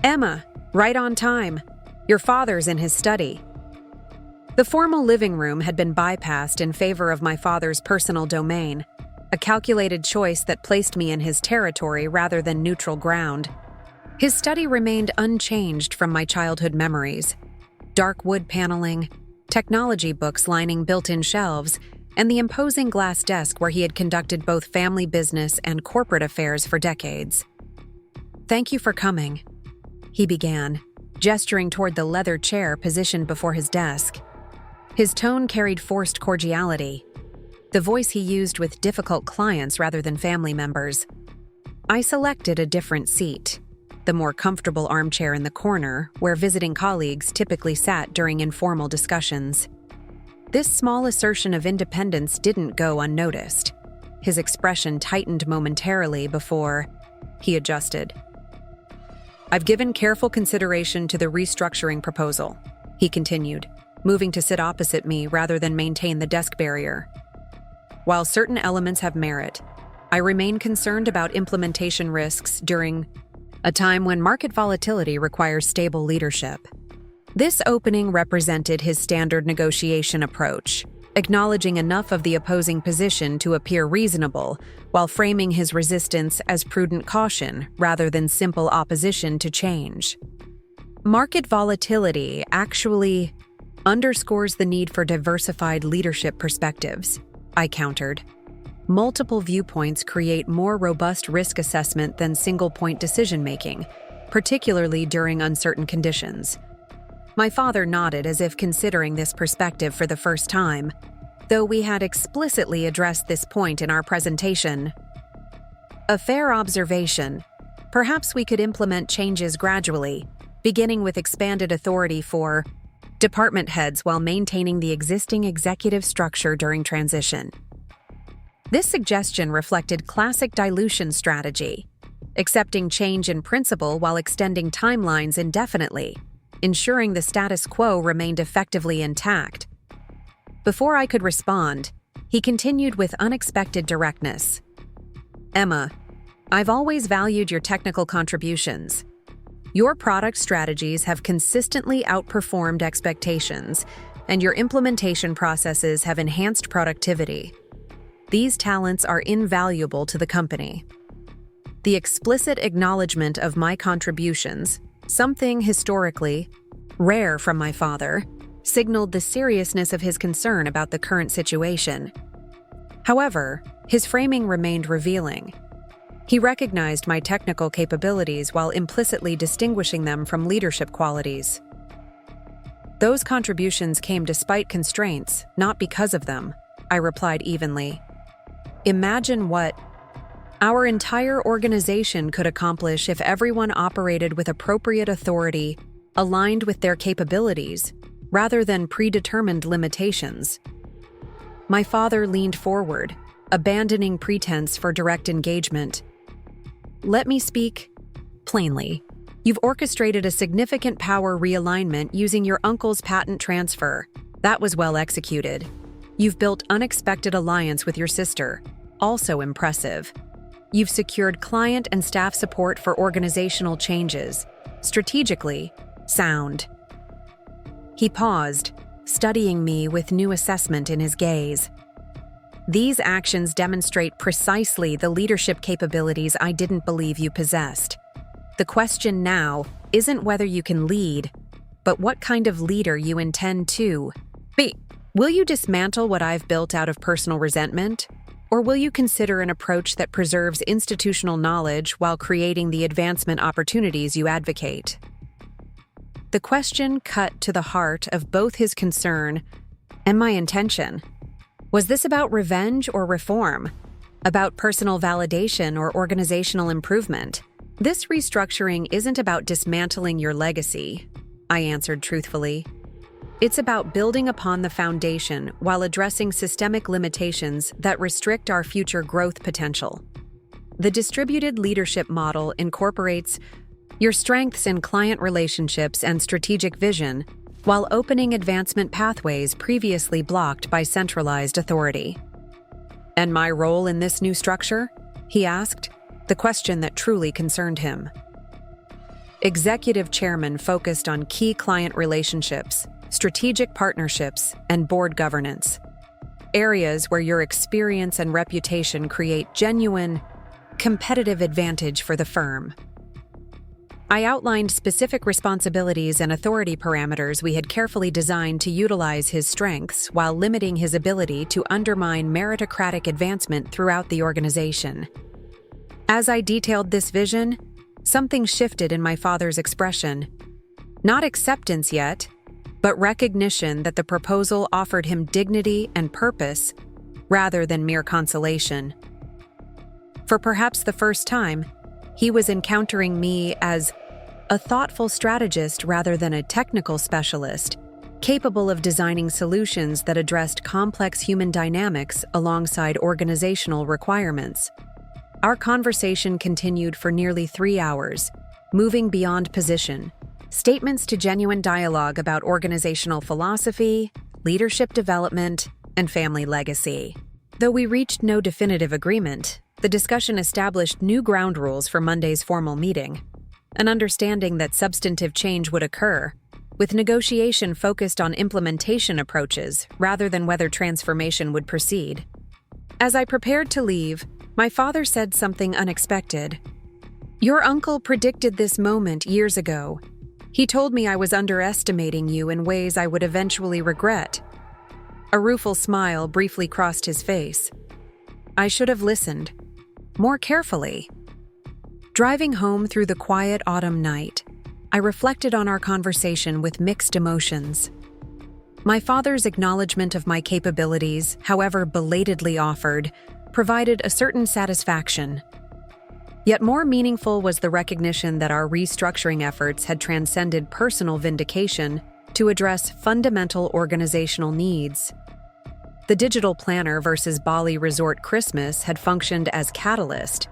Emma, right on time. Your father's in his study. The formal living room had been bypassed in favor of my father's personal domain, a calculated choice that placed me in his territory rather than neutral ground. His study remained unchanged from my childhood memories. Dark wood paneling, technology books lining built-in shelves, and the imposing glass desk where he had conducted both family business and corporate affairs for decades. Thank you for coming, he began, gesturing toward the leather chair positioned before his desk. His tone carried forced cordiality, the voice he used with difficult clients rather than family members. I selected a different seat, the more comfortable armchair in the corner where visiting colleagues typically sat during informal discussions. This small assertion of independence didn't go unnoticed. His expression tightened momentarily before he adjusted. I've given careful consideration to the restructuring proposal, he continued, moving to sit opposite me rather than maintain the desk barrier. While certain elements have merit, I remain concerned about implementation risks during a time when market volatility requires stable leadership. This opening represented his standard negotiation approach, acknowledging enough of the opposing position to appear reasonable, while framing his resistance as prudent caution rather than simple opposition to change. Market volatility actually underscores the need for diversified leadership perspectives, I countered. Multiple viewpoints create more robust risk assessment than single-point decision-making, particularly during uncertain conditions. My father nodded as if considering this perspective for the first time, though we had explicitly addressed this point in our presentation. A fair observation. Perhaps we could implement changes gradually, beginning with expanded authority for department heads while maintaining the existing executive structure during transition. This suggestion reflected classic dilution strategy, accepting change in principle while extending timelines indefinitely, ensuring the status quo remained effectively intact. Before I could respond, he continued with unexpected directness. Emma, I've always valued your technical contributions. Your product strategies have consistently outperformed expectations, and your implementation processes have enhanced productivity. These talents are invaluable to the company. The explicit acknowledgement of my contributions, something historically rare from my father, signaled the seriousness of his concern about the current situation. However, his framing remained revealing. He recognized my technical capabilities while implicitly distinguishing them from leadership qualities. Those contributions came despite constraints, not because of them, I replied evenly. Imagine what our entire organization could accomplish if everyone operated with appropriate authority, aligned with their capabilities, rather than predetermined limitations. My father leaned forward, abandoning pretense for direct engagement. Let me speak plainly. You've orchestrated a significant power realignment using your uncle's patent transfer. That was well executed. You've built unexpected alliance with your sister. Also impressive. You've secured client and staff support for organizational changes. Strategically sound. He paused, studying me with new assessment in his gaze. These actions demonstrate precisely the leadership capabilities I didn't believe you possessed. The question now isn't whether you can lead, but what kind of leader you intend to be. Will you dismantle what I've built out of personal resentment? Or will you consider an approach that preserves institutional knowledge while creating the advancement opportunities you advocate? The question cut to the heart of both his concern and my intention. Was this about revenge or reform? About personal validation or organizational improvement? This restructuring isn't about dismantling your legacy, I answered truthfully. It's about building upon the foundation while addressing systemic limitations that restrict our future growth potential. The distributed leadership model incorporates your strengths in client relationships and strategic vision while opening advancement pathways previously blocked by centralized authority. And my role in this new structure? He asked, the question that truly concerned him. Executive chairman focused on key client relationships, strategic partnerships, and board governance. Areas where your experience and reputation create genuine, competitive advantage for the firm. I outlined specific responsibilities and authority parameters we had carefully designed to utilize his strengths while limiting his ability to undermine meritocratic advancement throughout the organization. As I detailed this vision, something shifted in my father's expression. Not acceptance yet, but recognition that the proposal offered him dignity and purpose rather than mere consolation. For perhaps the first time, he was encountering me as a thoughtful strategist rather than a technical specialist, capable of designing solutions that addressed complex human dynamics alongside organizational requirements. Our conversation continued for nearly 3 hours, moving beyond position, statements to genuine dialogue about organizational philosophy, leadership development, and family legacy. Though we reached no definitive agreement, the discussion established new ground rules for Monday's formal meeting, an understanding that substantive change would occur, with negotiation focused on implementation approaches rather than whether transformation would proceed. As I prepared to leave, my father said something unexpected. "Your uncle predicted this moment years ago. He told me I was underestimating you in ways I would eventually regret." A rueful smile briefly crossed his face. I should have listened more carefully. Driving home through the quiet autumn night, I reflected on our conversation with mixed emotions. My father's acknowledgement of my capabilities, however belatedly offered, provided a certain satisfaction. Yet more meaningful was the recognition that our restructuring efforts had transcended personal vindication to address fundamental organizational needs. The digital planner versus Bali Resort Christmas had functioned as catalyst,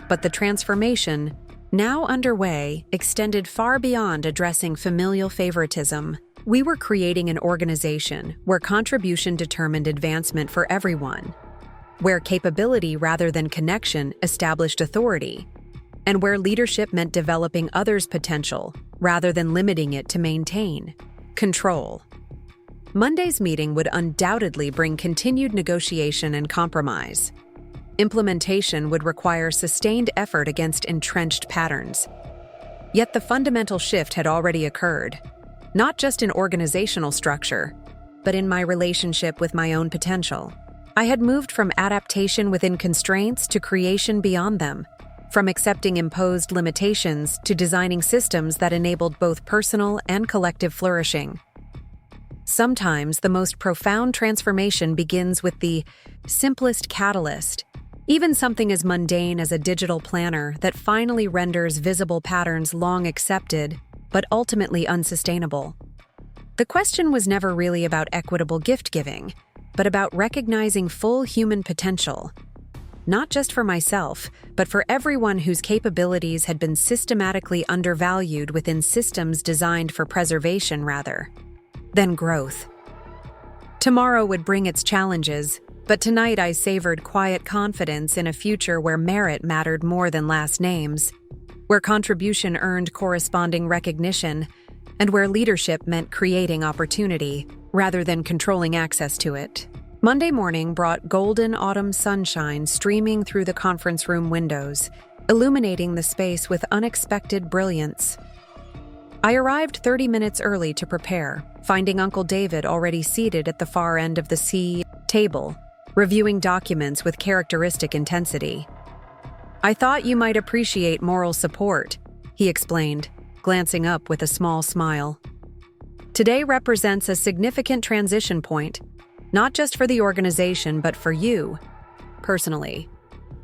but the transformation, now underway, extended far beyond addressing familial favoritism. We were creating an organization where contribution determined advancement for everyone, where capability rather than connection established authority, and where leadership meant developing others' potential rather than limiting it to maintain control. Monday's meeting would undoubtedly bring continued negotiation and compromise. Implementation would require sustained effort against entrenched patterns. Yet the fundamental shift had already occurred, not just in organizational structure, but in my relationship with my own potential. I had moved from adaptation within constraints to creation beyond them, from accepting imposed limitations to designing systems that enabled both personal and collective flourishing. Sometimes the most profound transformation begins with the simplest catalyst, even something as mundane as a digital planner that finally renders visible patterns long accepted, but ultimately unsustainable. The question was never really about equitable gift-giving, but about recognizing full human potential, not just for myself, but for everyone whose capabilities had been systematically undervalued within systems designed for preservation rather than growth. Tomorrow would bring its challenges, but tonight I savored quiet confidence in a future where merit mattered more than last names, where contribution earned corresponding recognition, and where leadership meant creating opportunity rather than controlling access to it. Monday morning brought golden autumn sunshine streaming through the conference room windows, illuminating the space with unexpected brilliance. I arrived 30 minutes early to prepare, finding Uncle David already seated at the far end of the table, reviewing documents with characteristic intensity. "I thought you might appreciate moral support," he explained, glancing up with a small smile. "Today represents a significant transition point, not just for the organization but for you, personally."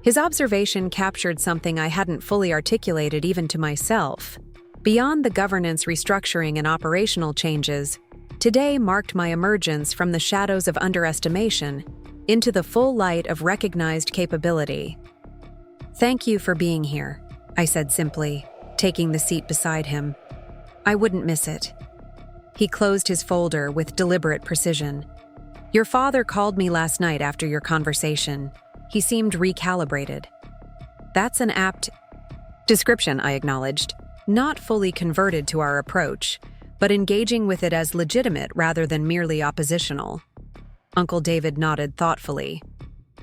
His observation captured something I hadn't fully articulated even to myself. Beyond the governance restructuring and operational changes, today marked my emergence from the shadows of underestimation into the full light of recognized capability. "Thank you for being here," I said simply, taking the seat beside him. "I wouldn't miss it." He closed his folder with deliberate precision. "Your father called me last night after your conversation. He seemed recalibrated." "That's an apt description," I acknowledged, not fully converted to our approach, but engaging with it as legitimate rather than merely oppositional. Uncle David nodded thoughtfully.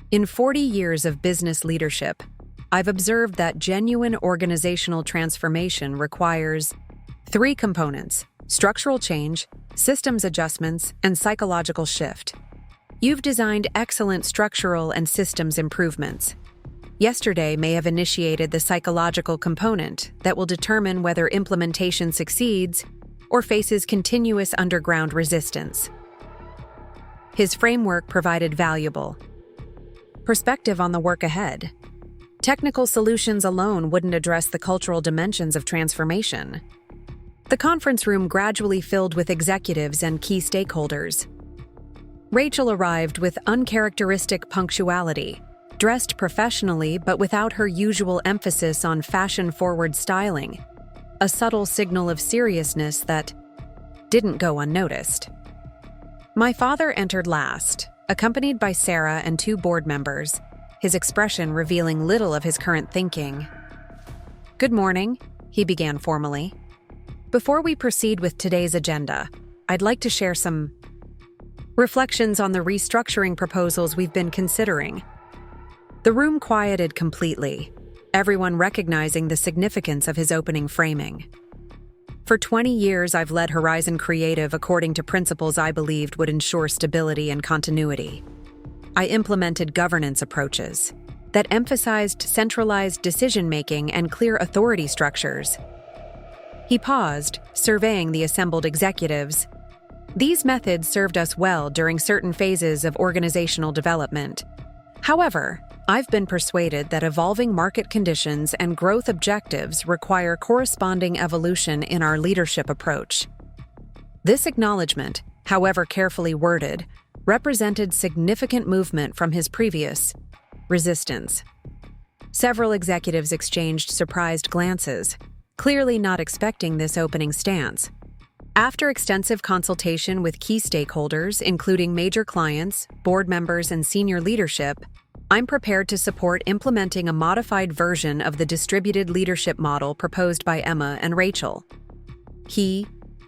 "In 40 years of business leadership, I've observed that genuine organizational transformation requires 3 components: structural change, systems adjustments, and psychological shift. You've designed excellent structural and systems improvements. Yesterday may have initiated the psychological component that will determine whether implementation succeeds or faces continuous underground resistance." His framework provided valuable perspective on the work ahead. Technical solutions alone wouldn't address the cultural dimensions of transformation. The conference room gradually filled with executives and key stakeholders. Rachel arrived with uncharacteristic punctuality, dressed professionally but without her usual emphasis on fashion-forward styling, a subtle signal of seriousness that didn't go unnoticed. My father entered last, accompanied by Sarah and 2 board members, his expression revealing little of his current thinking. "Good morning," he began formally. "Before we proceed with today's agenda, I'd like to share some reflections on the restructuring proposals we've been considering." The room quieted completely, everyone recognizing the significance of his opening framing. "For 20 years, I've led Horizon Creative according to principles I believed would ensure stability and continuity. I implemented governance approaches that emphasized centralized decision-making and clear authority structures." He paused, surveying the assembled executives. "These methods served us well during certain phases of organizational development. However, I've been persuaded that evolving market conditions and growth objectives require corresponding evolution in our leadership approach." This acknowledgement, however carefully worded, represented significant movement from his previous resistance. Several executives exchanged surprised glances, clearly not expecting this opening stance. After extensive consultation with key stakeholders, including major clients, board members, and senior leadership, I'm prepared to support implementing a modified version of the distributed leadership model proposed by Emma and Rachel. He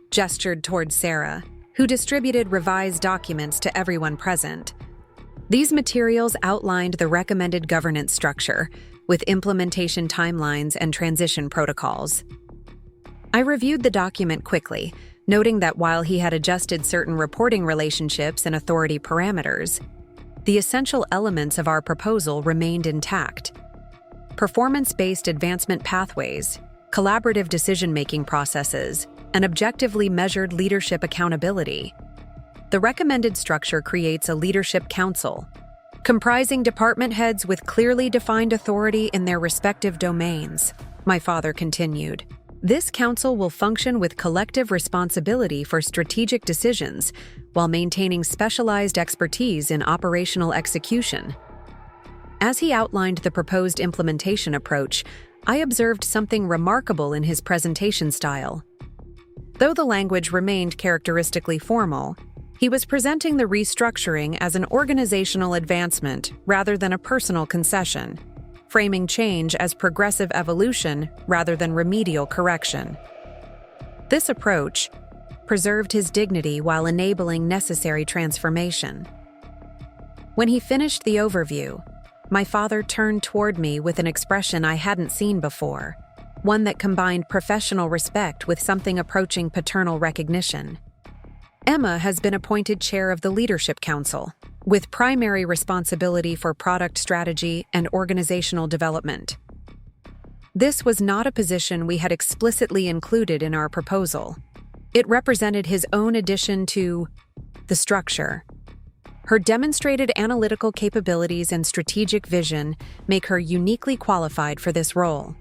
gestured toward Sarah, who distributed revised documents to everyone present. These materials outlined the recommended governance structure, with implementation timelines and transition protocols. I reviewed the document quickly, noting that while he had adjusted certain reporting relationships and authority parameters, the essential elements of our proposal remained intact. Performance-based advancement pathways, collaborative decision-making processes, and objectively measured leadership accountability. The recommended structure creates a leadership council, comprising department heads with clearly defined authority in their respective domains, my father continued. This council will function with collective responsibility for strategic decisions while maintaining specialized expertise in operational execution. As he outlined the proposed implementation approach, I observed something remarkable in his presentation style. Though the language remained characteristically formal, he was presenting the restructuring as an organizational advancement rather than a personal concession, framing change as progressive evolution rather than remedial correction. This approach preserved his dignity while enabling necessary transformation. When he finished the overview, my father turned toward me with an expression I hadn't seen before, one that combined professional respect with something approaching paternal recognition. Emma has been appointed chair of the Leadership Council. with primary responsibility for product strategy and organizational development. This was not a position we had explicitly included in our proposal. It represented his own addition to the structure. Her demonstrated analytical capabilities and strategic vision make her uniquely qualified for this role.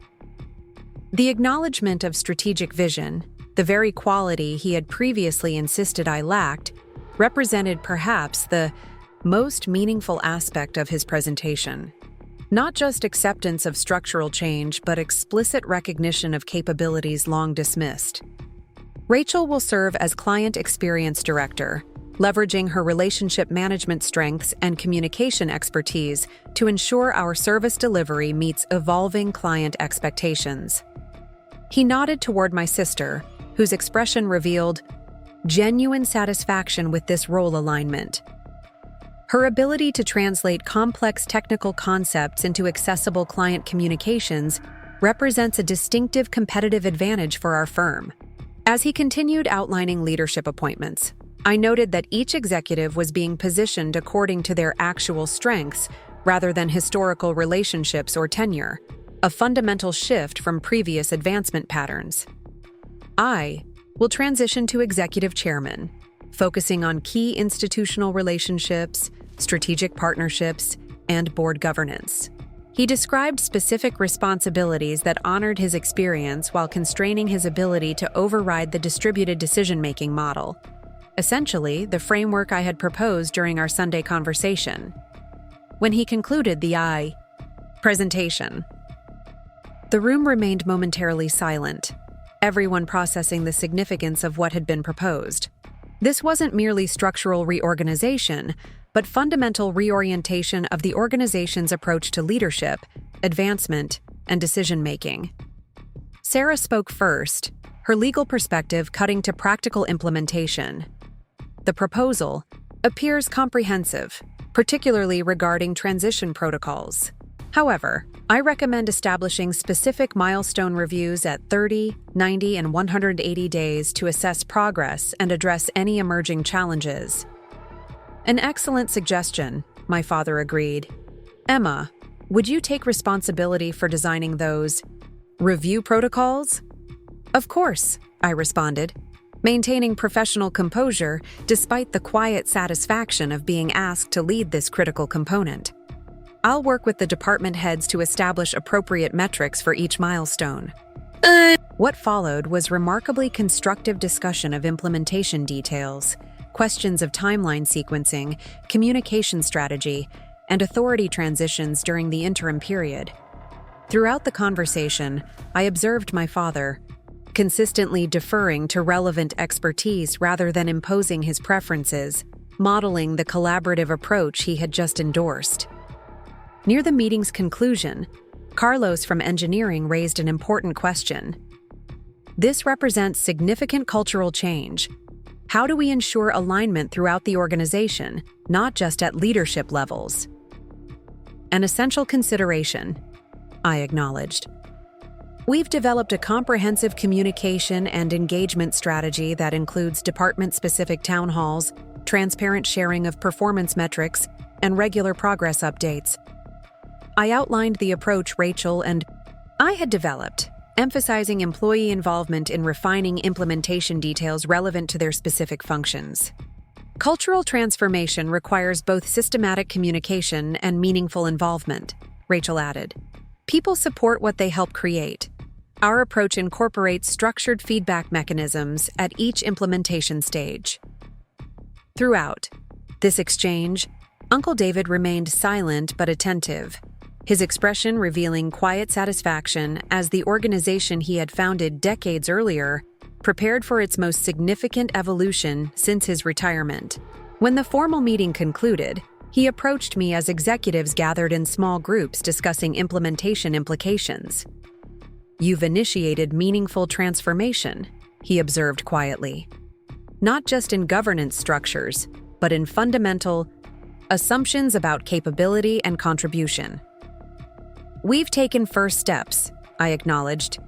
The acknowledgement of strategic vision, the very quality he had previously insisted I lacked, represented perhaps the most meaningful aspect of his presentation. Not just acceptance of structural change, but explicit recognition of capabilities long dismissed. Rachel will serve as Client Experience Director, leveraging her relationship management strengths and communication expertise to ensure our service delivery meets evolving client expectations. He nodded toward my sister, whose expression revealed genuine satisfaction with this role alignment. Her ability to translate complex technical concepts into accessible client communications represents a distinctive competitive advantage for our firm. As he continued outlining leadership appointments, I noted that each executive was being positioned according to their actual strengths rather than historical relationships or tenure, a fundamental shift from previous advancement patterns. I will transition to executive chairman, focusing on key institutional relationships, strategic partnerships, and board governance. He described specific responsibilities that honored his experience while constraining his ability to override the distributed decision-making model, essentially the framework I had proposed during our Sunday conversation. When he concluded the presentation, the room remained momentarily silent, everyone processing the significance of what had been proposed. This wasn't merely structural reorganization, but fundamental reorientation of the organization's approach to leadership, advancement, and decision-making. Sarah spoke first, her legal perspective cutting to practical implementation. The proposal appears comprehensive, particularly regarding transition protocols. However, I recommend establishing specific milestone reviews at 30, 90, and 180 days to assess progress and address any emerging challenges. An excellent suggestion, my father agreed. Emma, would you take responsibility for designing those review protocols? Of course, I responded, maintaining professional composure despite the quiet satisfaction of being asked to lead this critical component. I'll work with the department heads to establish appropriate metrics for each milestone. What followed was remarkably constructive discussion of implementation details, questions of timeline sequencing, communication strategy, and authority transitions during the interim period. Throughout the conversation, I observed my father, consistently deferring to relevant expertise rather than imposing his preferences, modeling the collaborative approach he had just endorsed. Near the meeting's conclusion, Carlos from engineering raised an important question. This represents significant cultural change. How do we ensure alignment throughout the organization, not just at leadership levels? An essential consideration, I acknowledged. We've developed a comprehensive communication and engagement strategy that includes department-specific town halls, transparent sharing of performance metrics, and regular progress updates. I outlined the approach Rachel and I had developed, emphasizing employee involvement in refining implementation details relevant to their specific functions. Cultural transformation requires both systematic communication and meaningful involvement, Rachel added. People support what they help create. Our approach incorporates structured feedback mechanisms at each implementation stage. Throughout this exchange, Uncle David remained silent but attentive, his expression revealing quiet satisfaction as the organization he had founded decades earlier prepared for its most significant evolution since his retirement. When the formal meeting concluded, he approached me as executives gathered in small groups discussing implementation implications. "You've initiated meaningful transformation," he observed quietly. "Not just in governance structures, but in fundamental assumptions about capability and contribution." "We've taken first steps," I acknowledged.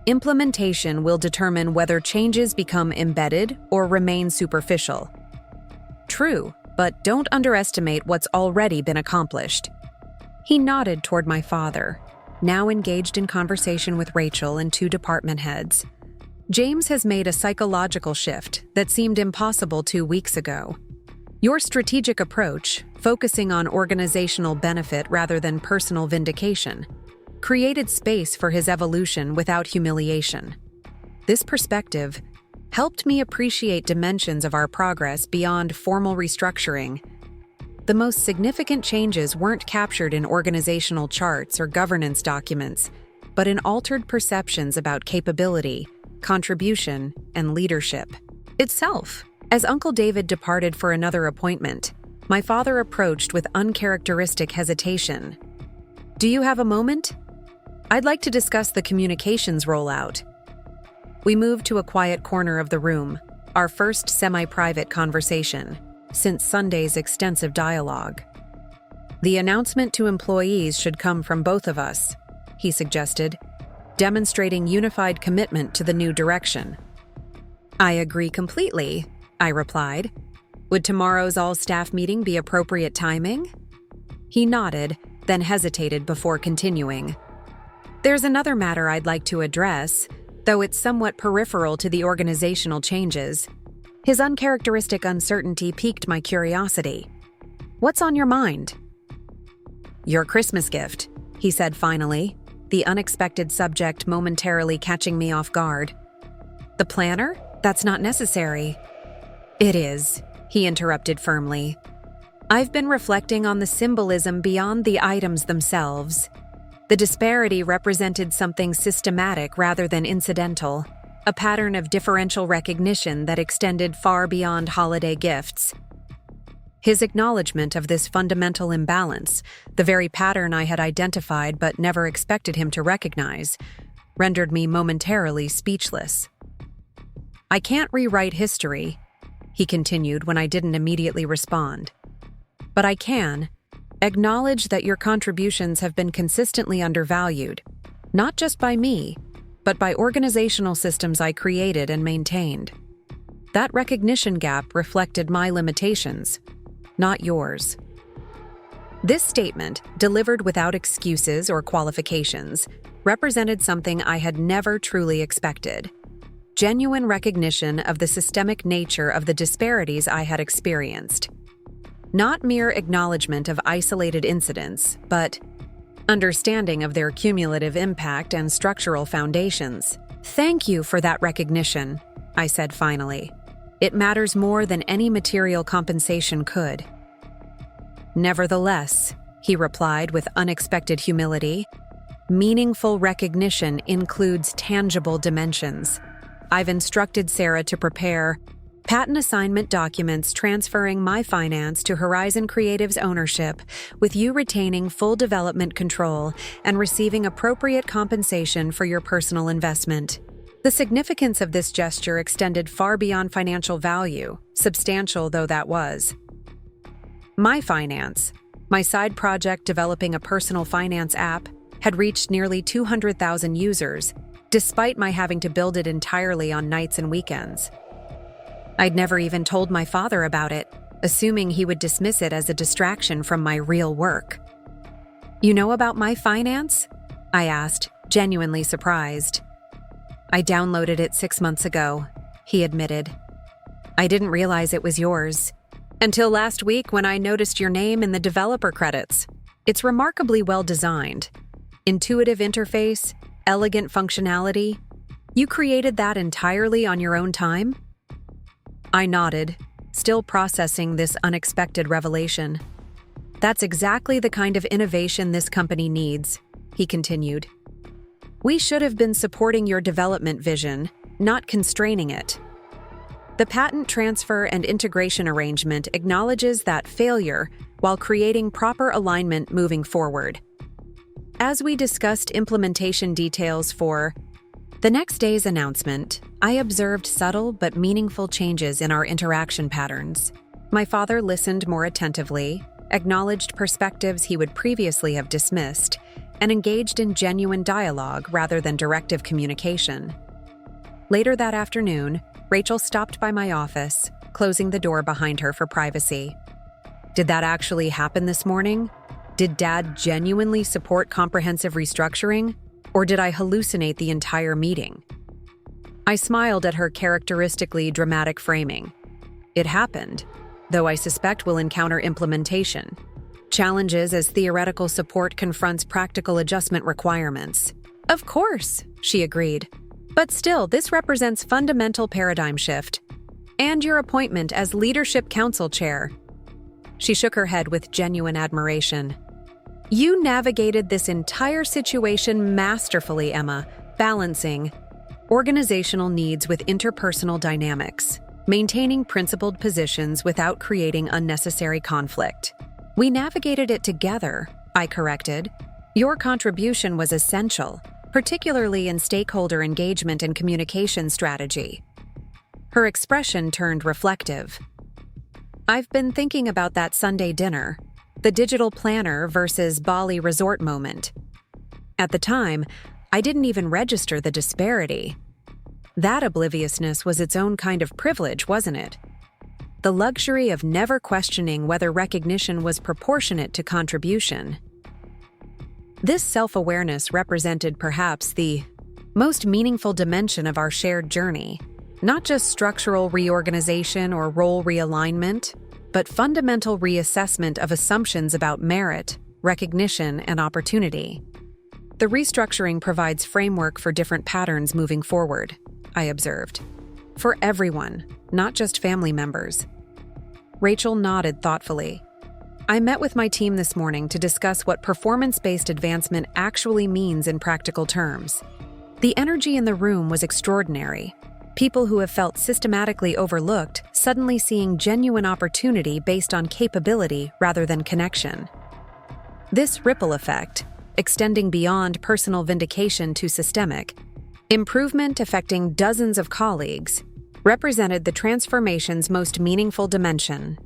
"Implementation will determine whether changes become embedded or remain superficial." "True," but don't underestimate what's already been accomplished." He nodded toward my father, now engaged in conversation with Rachel and two department heads. "James has made a psychological shift that seemed impossible 2 weeks ago. Your strategic approach, focusing on organizational benefit rather than personal vindication, created space for his evolution without humiliation. This perspective helped me appreciate dimensions of our progress beyond formal restructuring. The most significant changes weren't captured in organizational charts or governance documents, but in altered perceptions about capability, contribution, and leadership itself. As Uncle David departed for another appointment, my father approached with uncharacteristic hesitation. "Do you have a moment? I'd like to discuss the communications rollout." We moved to a quiet corner of the room, our first semi-private conversation since Sunday's extensive dialogue. "The announcement to employees should come from both of us," he suggested, demonstrating unified commitment to the new direction. "I agree completely," I replied. "Would tomorrow's all-staff meeting be appropriate timing?" He nodded, then hesitated before continuing. "There's another matter I'd like to address, though it's somewhat peripheral to the organizational changes." His uncharacteristic uncertainty piqued my curiosity. "What's on your mind?" "Your Christmas gift," he said finally, the unexpected subject momentarily catching me off guard. "The planner? That's not necessary." "It is," he interrupted firmly. "I've been reflecting on the symbolism beyond the items themselves. The disparity represented something systematic rather than incidental, a pattern of differential recognition that extended far beyond holiday gifts." His acknowledgement of this fundamental imbalance, the very pattern I had identified but never expected him to recognize, rendered me momentarily speechless. "I can't rewrite history," he continued when I didn't immediately respond. "But I can acknowledge that your contributions have been consistently undervalued, not just by me, but by organizational systems I created and maintained. That recognition gap reflected my limitations, not yours." This statement, delivered without excuses or qualifications, represented something I had never truly expected: genuine recognition of the systemic nature of the disparities I had experienced. Not mere acknowledgement of isolated incidents, but understanding of their cumulative impact and structural foundations. "Thank you for that recognition," I said finally. "It matters more than any material compensation could." "Nevertheless," he replied with unexpected humility, "meaningful recognition includes tangible dimensions. I've instructed Sarah to prepare patent assignment documents transferring my finance to Horizon Creative's ownership, with you retaining full development control and receiving appropriate compensation for your personal investment." The significance of this gesture extended far beyond financial value, substantial though that was. My finance, my side project developing a personal finance app, had reached nearly 200,000 users, despite my having to build it entirely on nights and weekends. I'd never even told my father about it, assuming he would dismiss it as a distraction from my real work. "You know about my finance?" I asked, genuinely surprised. "I downloaded it 6 months ago," he admitted. "I didn't realize it was yours until last week when I noticed your name in the developer credits. It's remarkably well designed. Intuitive interface, elegant functionality. You created that entirely on your own time?" I nodded, still processing this unexpected revelation. "That's exactly the kind of innovation this company needs," he continued. "We should have been supporting your development vision, not constraining it. The patent transfer and integration arrangement acknowledges that failure while creating proper alignment moving forward." As we discussed implementation details for the next day's announcement, I observed subtle but meaningful changes in our interaction patterns. My father listened more attentively, acknowledged perspectives he would previously have dismissed, and engaged in genuine dialogue rather than directive communication. Later that afternoon, Rachel stopped by my office, closing the door behind her for privacy. Did that actually happen this morning? Did Dad genuinely support comprehensive restructuring, or did I hallucinate the entire meeting? I smiled at her characteristically dramatic framing. It happened, though I suspect we'll encounter implementation challenges as theoretical support confronts practical adjustment requirements. Of course, she agreed. But still, this represents fundamental paradigm shift. And your appointment as Leadership Council Chair. She shook her head with genuine admiration. You navigated this entire situation masterfully, Emma, balancing organizational needs with interpersonal dynamics, maintaining principled positions without creating unnecessary conflict. We navigated it together, I corrected. Your contribution was essential, particularly in stakeholder engagement and communication strategy. Her expression turned reflective. I've been thinking about that Sunday dinner, the digital planner versus Bali resort moment. At the time, I didn't even register the disparity. That obliviousness was its own kind of privilege, wasn't it? The luxury of never questioning whether recognition was proportionate to contribution. This self-awareness represented perhaps the most meaningful dimension of our shared journey, not just structural reorganization or role realignment, but fundamental reassessment of assumptions about merit, recognition, and opportunity. The restructuring provides framework for different patterns moving forward, I observed. For everyone, not just family members. Rachel nodded thoughtfully. I met with my team this morning to discuss what performance-based advancement actually means in practical terms. The energy in the room was extraordinary. People who have felt systematically overlooked suddenly seeing genuine opportunity based on capability rather than connection. This ripple effect, extending beyond personal vindication to systemic improvement affecting dozens of colleagues, represented the transformation's most meaningful dimension.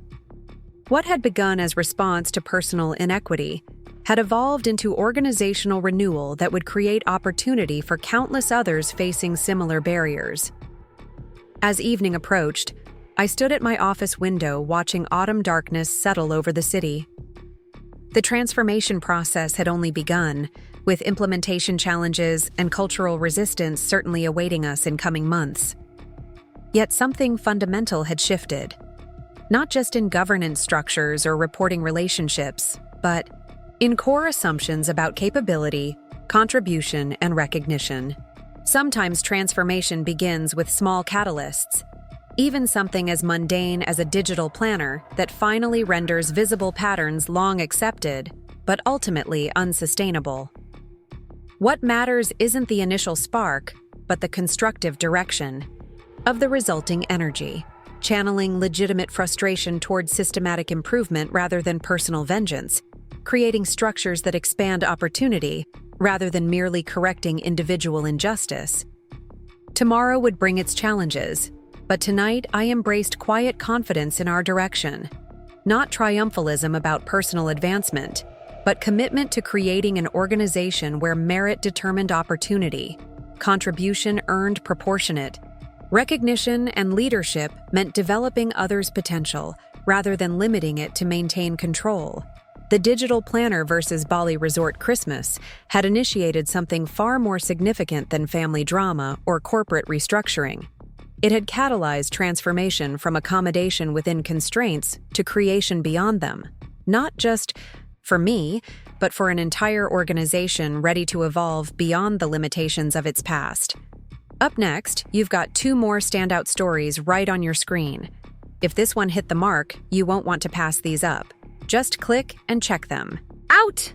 What had begun as response to personal inequity had evolved into organizational renewal that would create opportunity for countless others facing similar barriers. As evening approached, I stood at my office window watching autumn darkness settle over the city. The transformation process had only begun, with implementation challenges and cultural resistance certainly awaiting us in coming months. Yet something fundamental had shifted, not just in governance structures or reporting relationships, but in core assumptions about capability, contribution, and recognition. Sometimes transformation begins with small catalysts, even something as mundane as a digital planner that finally renders visible patterns long accepted, but ultimately unsustainable. What matters isn't the initial spark, but the constructive direction of the resulting energy, channeling legitimate frustration towards systematic improvement rather than personal vengeance, creating structures that expand opportunity rather than merely correcting individual injustice. Tomorrow would bring its challenges, but tonight I embraced quiet confidence in our direction. Not triumphalism about personal advancement, but commitment to creating an organization where merit determined opportunity, contribution earned proportionate, recognition and leadership meant developing others' potential rather than limiting it to maintain control. The digital planner versus Bali Resort Christmas had initiated something far more significant than family drama or corporate restructuring. It had catalyzed transformation from accommodation within constraints to creation beyond them, not just for me, but for an entire organization ready to evolve beyond the limitations of its past. Up next, you've got 2 more standout stories right on your screen. If this one hit the mark, you won't want to pass these up. Just click and check them. Out!